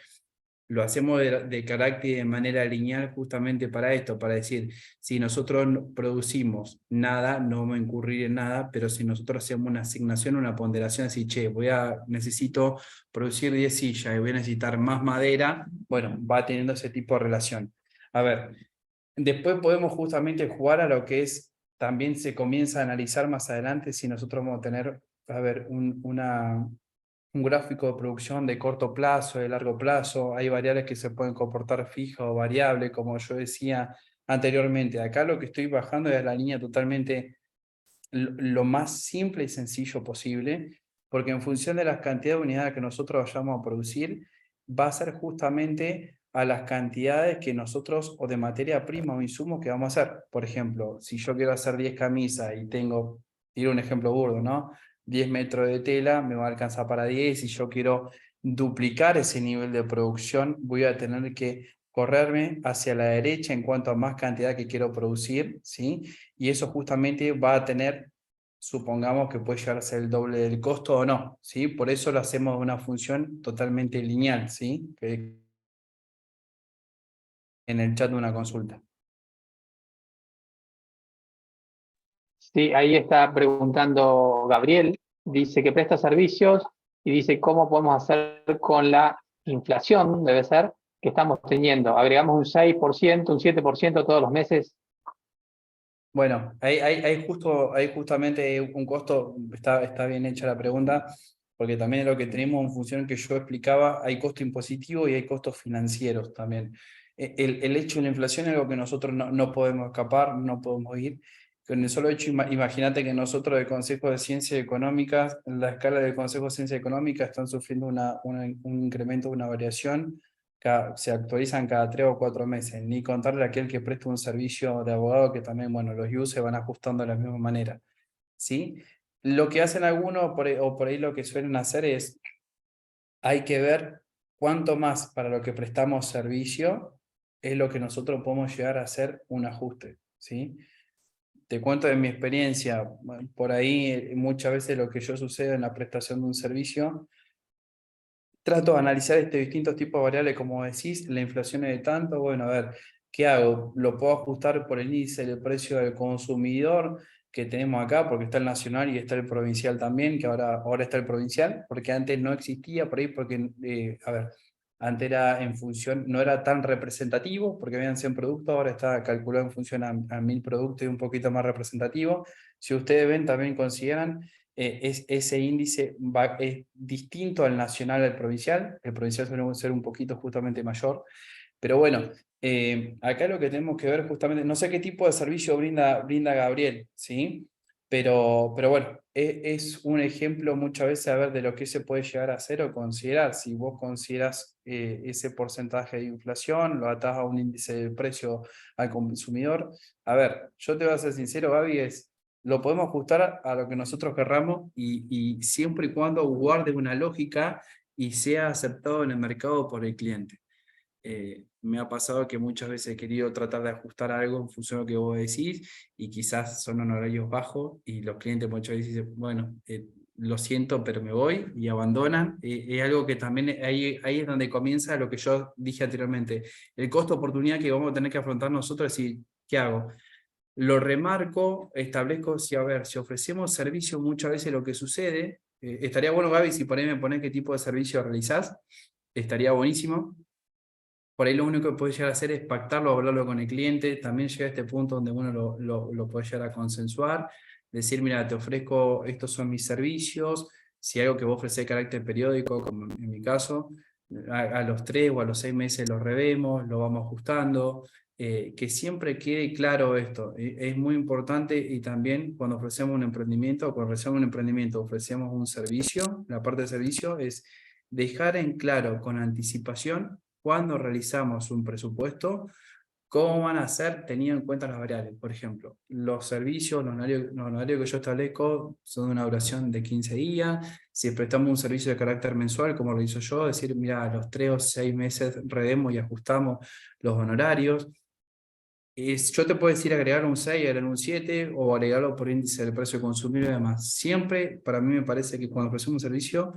lo hacemos de carácter y de manera lineal justamente para esto, para decir, si nosotros producimos nada, no vamos a incurrir en nada, pero si nosotros hacemos una asignación, una ponderación, así, che, necesito producir 10 sillas y voy a necesitar más madera, bueno, va teniendo ese tipo de relación. A ver, después podemos justamente jugar a lo que es, también se comienza a analizar más adelante si nosotros vamos a tener, a ver, un gráfico de producción de corto plazo, de largo plazo. Hay variables que se pueden comportar fijas o variables, como yo decía anteriormente. Acá lo que estoy bajando es la línea totalmente lo más simple y sencillo posible, porque en función de las cantidades de unidades que nosotros vayamos a producir, va a ser justamente a las cantidades que nosotros, o de materia prima o insumos que vamos a hacer. Por ejemplo, si yo quiero hacer 10 camisas y tiro un ejemplo burdo, ¿no? 10 metros de tela, me va a alcanzar para 10, y yo quiero duplicar ese nivel de producción, voy a tener que correrme hacia la derecha en cuanto a más cantidad que quiero producir, ¿sí? Y eso justamente va a tener, supongamos que puede llegar a ser el doble del costo o no, ¿sí? Por eso lo hacemos de una función totalmente lineal, ¿sí? Que en el chat de una consulta. Sí, ahí está preguntando Gabriel, dice que presta servicios y dice cómo podemos hacer con la inflación, debe ser, que estamos teniendo. Agregamos un 6%, un 7% todos los meses. Bueno, hay justamente un costo, está bien hecha la pregunta, porque también lo que tenemos en función que yo explicaba, hay costo impositivo y hay costos financieros también. El hecho de la inflación es algo que nosotros no podemos escapar, no podemos ir. Con el solo hecho, imagínate que nosotros del Consejo de Ciencias Económicas, en la escala del Consejo de Ciencias Económicas están sufriendo un incremento, una variación, se actualizan cada 3 o 4 meses, ni contarle a aquel que presta un servicio de abogado que también, bueno, los views se van ajustando de la misma manera, ¿sí? Lo que hacen algunos, o por ahí lo que suelen hacer es, hay que ver cuánto más para lo que prestamos servicio es lo que nosotros podemos llegar a hacer un ajuste, ¿sí? Te cuento de mi experiencia, por ahí muchas veces lo que yo sucede en la prestación de un servicio, trato de analizar distintos tipos de variables, como decís, la inflación es de tanto, bueno, a ver, ¿qué hago? ¿Lo puedo ajustar por el índice del precio del consumidor que tenemos acá? Porque está el nacional y está el provincial también, que ahora está el provincial, porque antes no existía por ahí, porque, a ver, antes era en función, no era tan representativo, porque habían 100 productos, ahora está calculado en función a 1000 productos y un poquito más representativo. Si ustedes ven, también consideran ese índice es distinto al nacional al provincial. El provincial suele ser un poquito justamente mayor. Pero bueno, acá lo que tenemos que ver justamente, no sé qué tipo de servicio brinda Gabriel, ¿sí? Pero bueno, es un ejemplo muchas veces a ver de lo que se puede llegar a hacer o considerar. Si vos consideras ese porcentaje de inflación, lo atás a un índice de precio al consumidor. A ver, yo te voy a ser sincero, Gaby, lo podemos ajustar a lo que nosotros querramos y siempre y cuando guarde una lógica y sea aceptado en el mercado por el cliente. Me ha pasado que muchas veces he querido tratar de ajustar algo en función de lo que vos decís y quizás son honorarios bajos y los clientes muchas veces dicen, bueno, lo siento, pero me voy y abandonan. Es algo que también ahí es donde comienza lo que yo dije anteriormente. El costo de oportunidad que vamos a tener que afrontar nosotros es decir, ¿qué hago? Lo remarco, establezco, si a ver, si ofrecemos servicio, muchas veces lo que sucede, estaría bueno, Gaby, si por ahí me pones qué tipo de servicio realizás, estaría buenísimo. Por ahí lo único que puede llegar a hacer es pactarlo, hablarlo con el cliente, también llega a este punto donde uno lo puede llegar a consensuar, decir, mira, te ofrezco, estos son mis servicios, si hay algo que vos ofrecés de carácter periódico, como en mi caso, a los 3 o a los 6 meses lo revemos, lo vamos ajustando, que siempre quede claro esto, es muy importante y también cuando ofrecemos un emprendimiento, ofrecemos un servicio, la parte de servicio es dejar en claro con anticipación cuando realizamos un presupuesto, cómo van a ser teniendo en cuenta las variables. Por ejemplo, los servicios, los horarios que yo establezco son de una duración de 15 días. Si prestamos un servicio de carácter mensual, como lo hizo yo, decir, mira, a los 3 o 6 meses redemos y ajustamos los honorarios. Yo te puedo decir agregar un 6, agregar un 7 o agregarlo por índice del precio consumible y demás. Siempre, para mí me parece que cuando ofrecemos un servicio,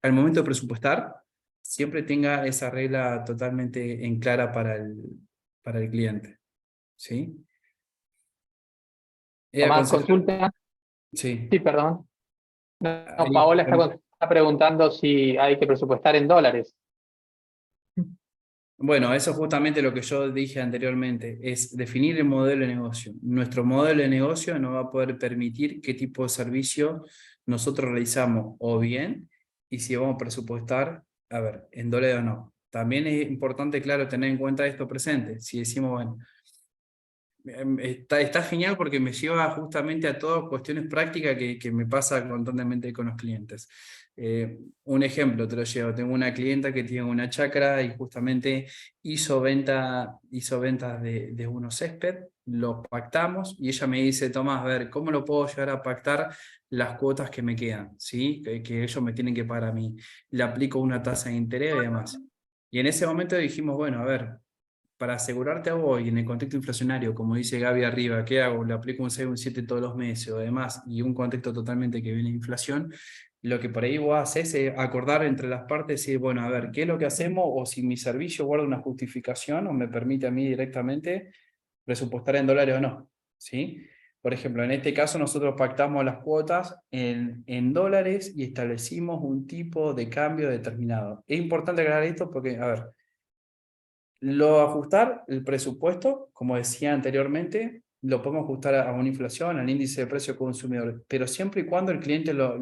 al momento de presupuestar, siempre tenga esa regla totalmente en clara para el cliente. ¿Sí? Tomás, consulta. Sí. Sí, perdón. No, Ahí, Paola está preguntando si hay que presupuestar en dólares. bueno, eso es justamente lo que yo dije anteriormente, es definir el modelo de negocio. Nuestro modelo de negocio nos va a poder permitir qué tipo de servicio nosotros realizamos o bien, y si vamos a presupuestar, a ver, en dólares o no. También es importante, claro, tener en cuenta esto presente. Si decimos, bueno, está genial porque me lleva justamente a todas cuestiones prácticas que me pasa constantemente con los clientes. Un ejemplo te lo llevo, tengo una clienta que tiene una chacra y justamente hizo ventas de unos césped, lo pactamos y ella me dice, Tomás, a ver, ¿cómo lo puedo llegar a pactar las cuotas que me quedan? ¿Sí? Que ellos me tienen que pagar a mí. Le aplico una tasa de interés y demás. Y en ese momento dijimos, bueno, a ver, para asegurarte a vos y en el contexto inflacionario, como dice Gaby arriba, ¿qué hago? Le aplico un 6 o un 7 todos los meses o demás, y un contexto totalmente que viene de inflación, lo que por ahí vos haces es acordar entre las partes y decir, bueno, a ver, ¿qué es lo que hacemos? O si mi servicio guarda una justificación o me permite a mí directamente presupuestar en dólares o no, ¿sí? Por ejemplo, en este caso nosotros pactamos las cuotas en dólares y establecimos un tipo de cambio determinado. Es importante aclarar esto porque, a ver, lo ajustar, el presupuesto, como decía anteriormente, lo podemos ajustar a una inflación, al índice de precio consumidor, pero siempre y cuando el cliente lo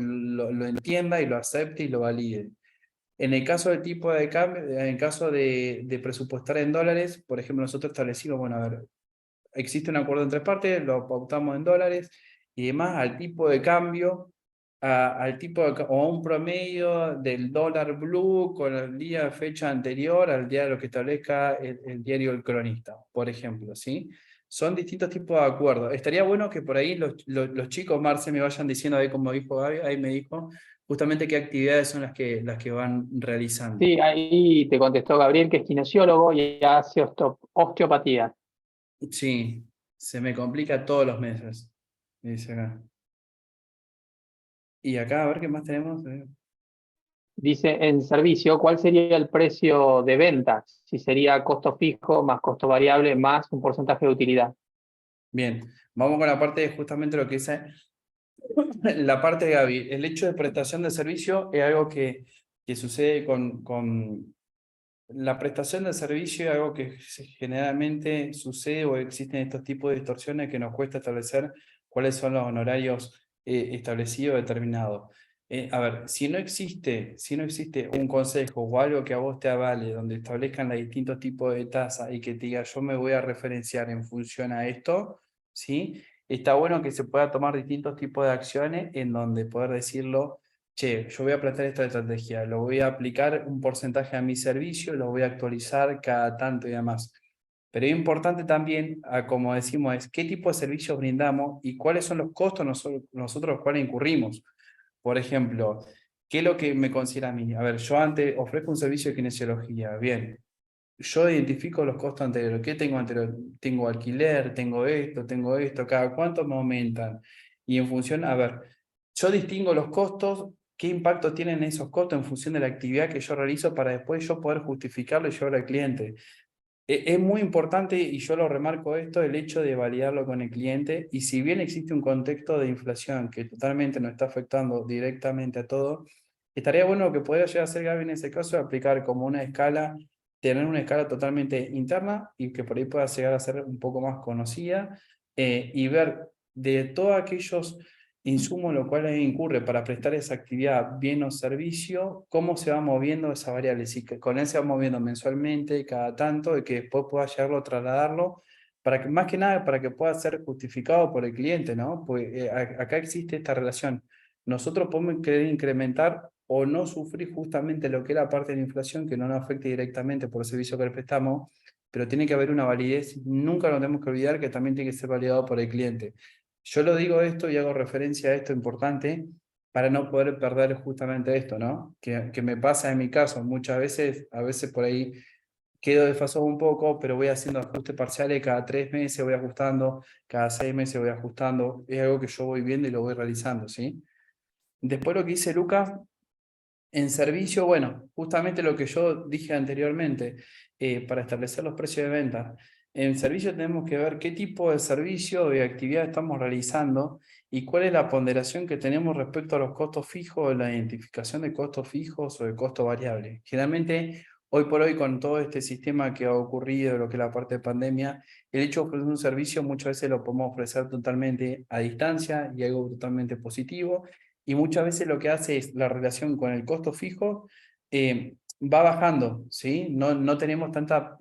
entienda y lo acepte y lo valide. En el caso del tipo de cambio, en el caso de presupuestar en dólares, por ejemplo, nosotros establecimos, bueno, a ver, existe un acuerdo entre partes, lo pautamos en dólares y demás al tipo de cambio, al tipo o a un promedio del dólar blue con el día, fecha anterior al día de lo que establezca el diario El Cronista, por ejemplo, ¿sí? Son distintos tipos de acuerdos. Estaría bueno que por ahí los chicos, Marce, me vayan diciendo ahí, como dijo Gaby, ahí me dijo justamente qué actividades son las que van realizando. Sí, ahí te contestó Gabriel, que es kinesiólogo y hace osteopatía. Sí, se me complica todos los meses, dice acá. Y acá, a ver qué más tenemos. Dice, en servicio, ¿cuál sería el precio de venta? Si sería costo fijo más costo variable más un porcentaje de utilidad. Bien, vamos con la parte de justamente lo que dice la parte de Gaby. El hecho de prestación de servicio es algo que sucede con la prestación de servicio, es algo que generalmente sucede o existen estos tipos de distorsiones que nos cuesta establecer cuáles son los honorarios establecidos, determinados. A ver, si no existe un consejo o algo que a vos te avale, donde establezcan los distintos tipos de tasas y que te diga yo me voy a referenciar en función a esto, ¿sí? Está bueno que se pueda tomar distintos tipos de acciones en donde poder decirlo, che, yo voy a plantear esta estrategia, lo voy a aplicar un porcentaje a mi servicio, lo voy a actualizar cada tanto y demás. Pero es importante también, como decimos, es qué tipo de servicios brindamos y cuáles son los costos nosotros los cuales incurrimos. Por ejemplo, ¿qué es lo que me considera a mí? A ver, yo antes ofrezco un servicio de kinesiología, bien. Yo identifico los costos anteriores. ¿Qué tengo anterior? Tengo alquiler, tengo esto, cada cuánto me aumentan. Y en función, a ver, yo distingo los costos, qué impacto tienen esos costos en función de la actividad que yo realizo para después yo poder justificarlo y llevarlo al cliente. Es muy importante, y yo lo remarco esto, el hecho de validarlo con el cliente, y si bien existe un contexto de inflación que totalmente nos está afectando directamente a todo, estaría bueno que pueda llegar a hacer Gaby en ese caso, aplicar como una escala, tener una escala totalmente interna y que por ahí pueda llegar a ser un poco más conocida, y ver de todos aquellos insumos en los cuales incurre para prestar esa actividad, bien o servicio, cómo se va moviendo esa variable, si con él se va moviendo mensualmente, cada tanto, y que después pueda llegarlo, trasladarlo, para que, más que nada para que pueda ser justificado por el cliente, ¿no? Pues acá existe esta relación. Nosotros podemos querer incrementar o no sufrir justamente lo que es la parte de la inflación, que no nos afecte directamente por el servicio que le prestamos, pero tiene que haber una validez, nunca nos tenemos que olvidar que también tiene que ser validado por el cliente. Yo lo digo esto y hago referencia a esto importante para no poder perder justamente esto, ¿no? Que me pasa en mi caso, muchas veces, a veces por ahí quedo desfasado un poco, pero voy haciendo ajustes parciales, cada 3 meses voy ajustando, cada 6 meses voy ajustando, es algo que yo voy viendo y lo voy realizando, ¿sí? Después lo que dice Lucas, en servicio, bueno, justamente lo que yo dije anteriormente, para establecer los precios de venta. En servicio tenemos que ver qué tipo de servicio o de actividad estamos realizando y cuál es la ponderación que tenemos respecto a los costos fijos, la identificación de costos fijos o de costos variables. Generalmente, hoy por hoy, con todo este sistema que ha ocurrido, lo que es la parte de pandemia, el hecho de ofrecer un servicio muchas veces lo podemos ofrecer totalmente a distancia y algo totalmente positivo. Y muchas veces lo que hace es la relación con el costo fijo va bajando, ¿sí? No tenemos tanta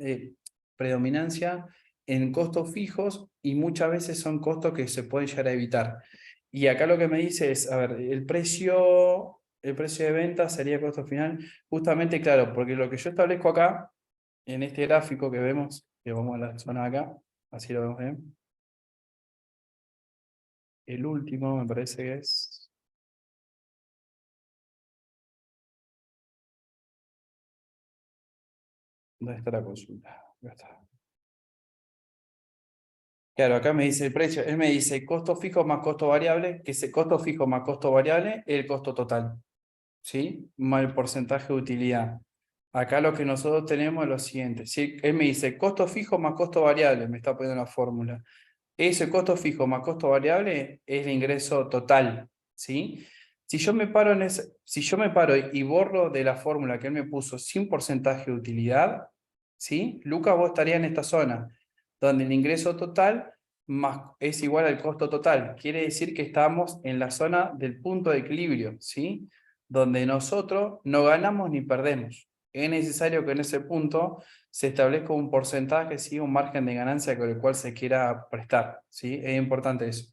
predominancia en costos fijos y muchas veces son costos que se pueden llegar a evitar. Y acá lo que me dice es, a ver, el precio de venta sería costo final, justamente claro, porque lo que yo establezco acá, en este gráfico que vemos, que vamos a la zona de acá, así lo vemos bien. El último me parece que es... ¿Dónde está la consulta? Acá está. Claro, acá me dice el precio, él me dice costo fijo más costo variable, que ese costo fijo más costo variable es el costo total, ¿sí? Más el porcentaje de utilidad. Acá lo que nosotros tenemos es lo siguiente, ¿sí? Él me dice costo fijo más costo variable, me está poniendo la fórmula. Ese costo fijo más costo variable es el ingreso total, ¿sí? Si yo me paro, si yo me paro y borro de la fórmula que él me puso sin porcentaje de utilidad, ¿sí? Lucas, vos estarías en esta zona, donde el ingreso total es igual al costo total. Quiere decir que estamos en la zona del punto de equilibrio, ¿sí? Donde nosotros no ganamos ni perdemos. Es necesario que en ese punto se establezca un porcentaje, ¿sí? Un margen de ganancia con el cual se quiera prestar, ¿sí? Es importante eso.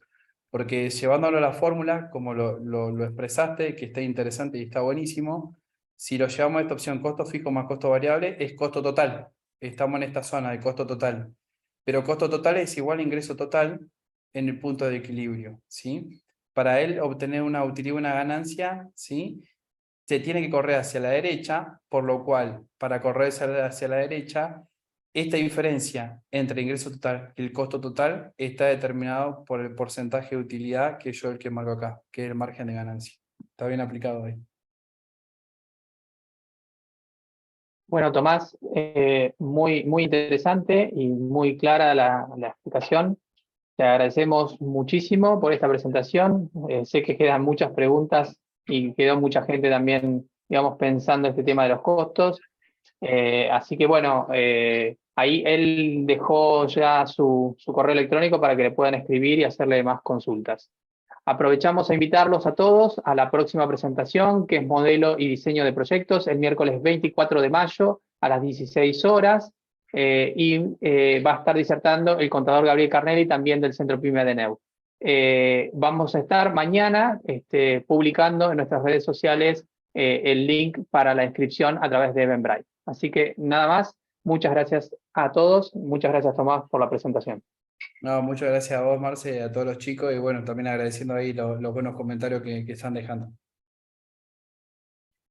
Porque llevándolo a la fórmula, como lo expresaste, que está interesante y está buenísimo, si lo llevamos a esta opción costo fijo más costo variable, es costo total. Estamos en esta zona de costo total. Pero costo total es igual a ingreso total en el punto de equilibrio, ¿sí? Para él obtener una utilidad, una ganancia, ¿sí? Se tiene que correr hacia la derecha, por lo cual, para correr hacia la derecha, esta diferencia entre el ingreso total y el costo total está determinado por el porcentaje de utilidad que yo el que marco acá, que es el margen de ganancia. Está bien aplicado ahí. Bueno, Tomás, muy interesante y muy clara la explicación. Te agradecemos muchísimo por esta presentación. Sé que quedan muchas preguntas y quedó mucha gente también, digamos, pensando este tema de los costos. Así que bueno, ahí él dejó ya su correo electrónico para que le puedan escribir y hacerle más consultas. Aprovechamos a invitarlos a todos a la próxima presentación, que es modelo y diseño de proyectos, el miércoles 24 de mayo a las 16 horas. Va a estar disertando el contador Gabriel Carnelli, también del Centro PYME de NEU. Vamos a estar mañana publicando en nuestras redes sociales el link para la inscripción a través de Eventbrite. Así que nada más, muchas gracias a todos, muchas gracias Tomás por la presentación. No, muchas gracias a vos, Marce, y a todos los chicos, y bueno, también agradeciendo ahí los buenos comentarios que están dejando.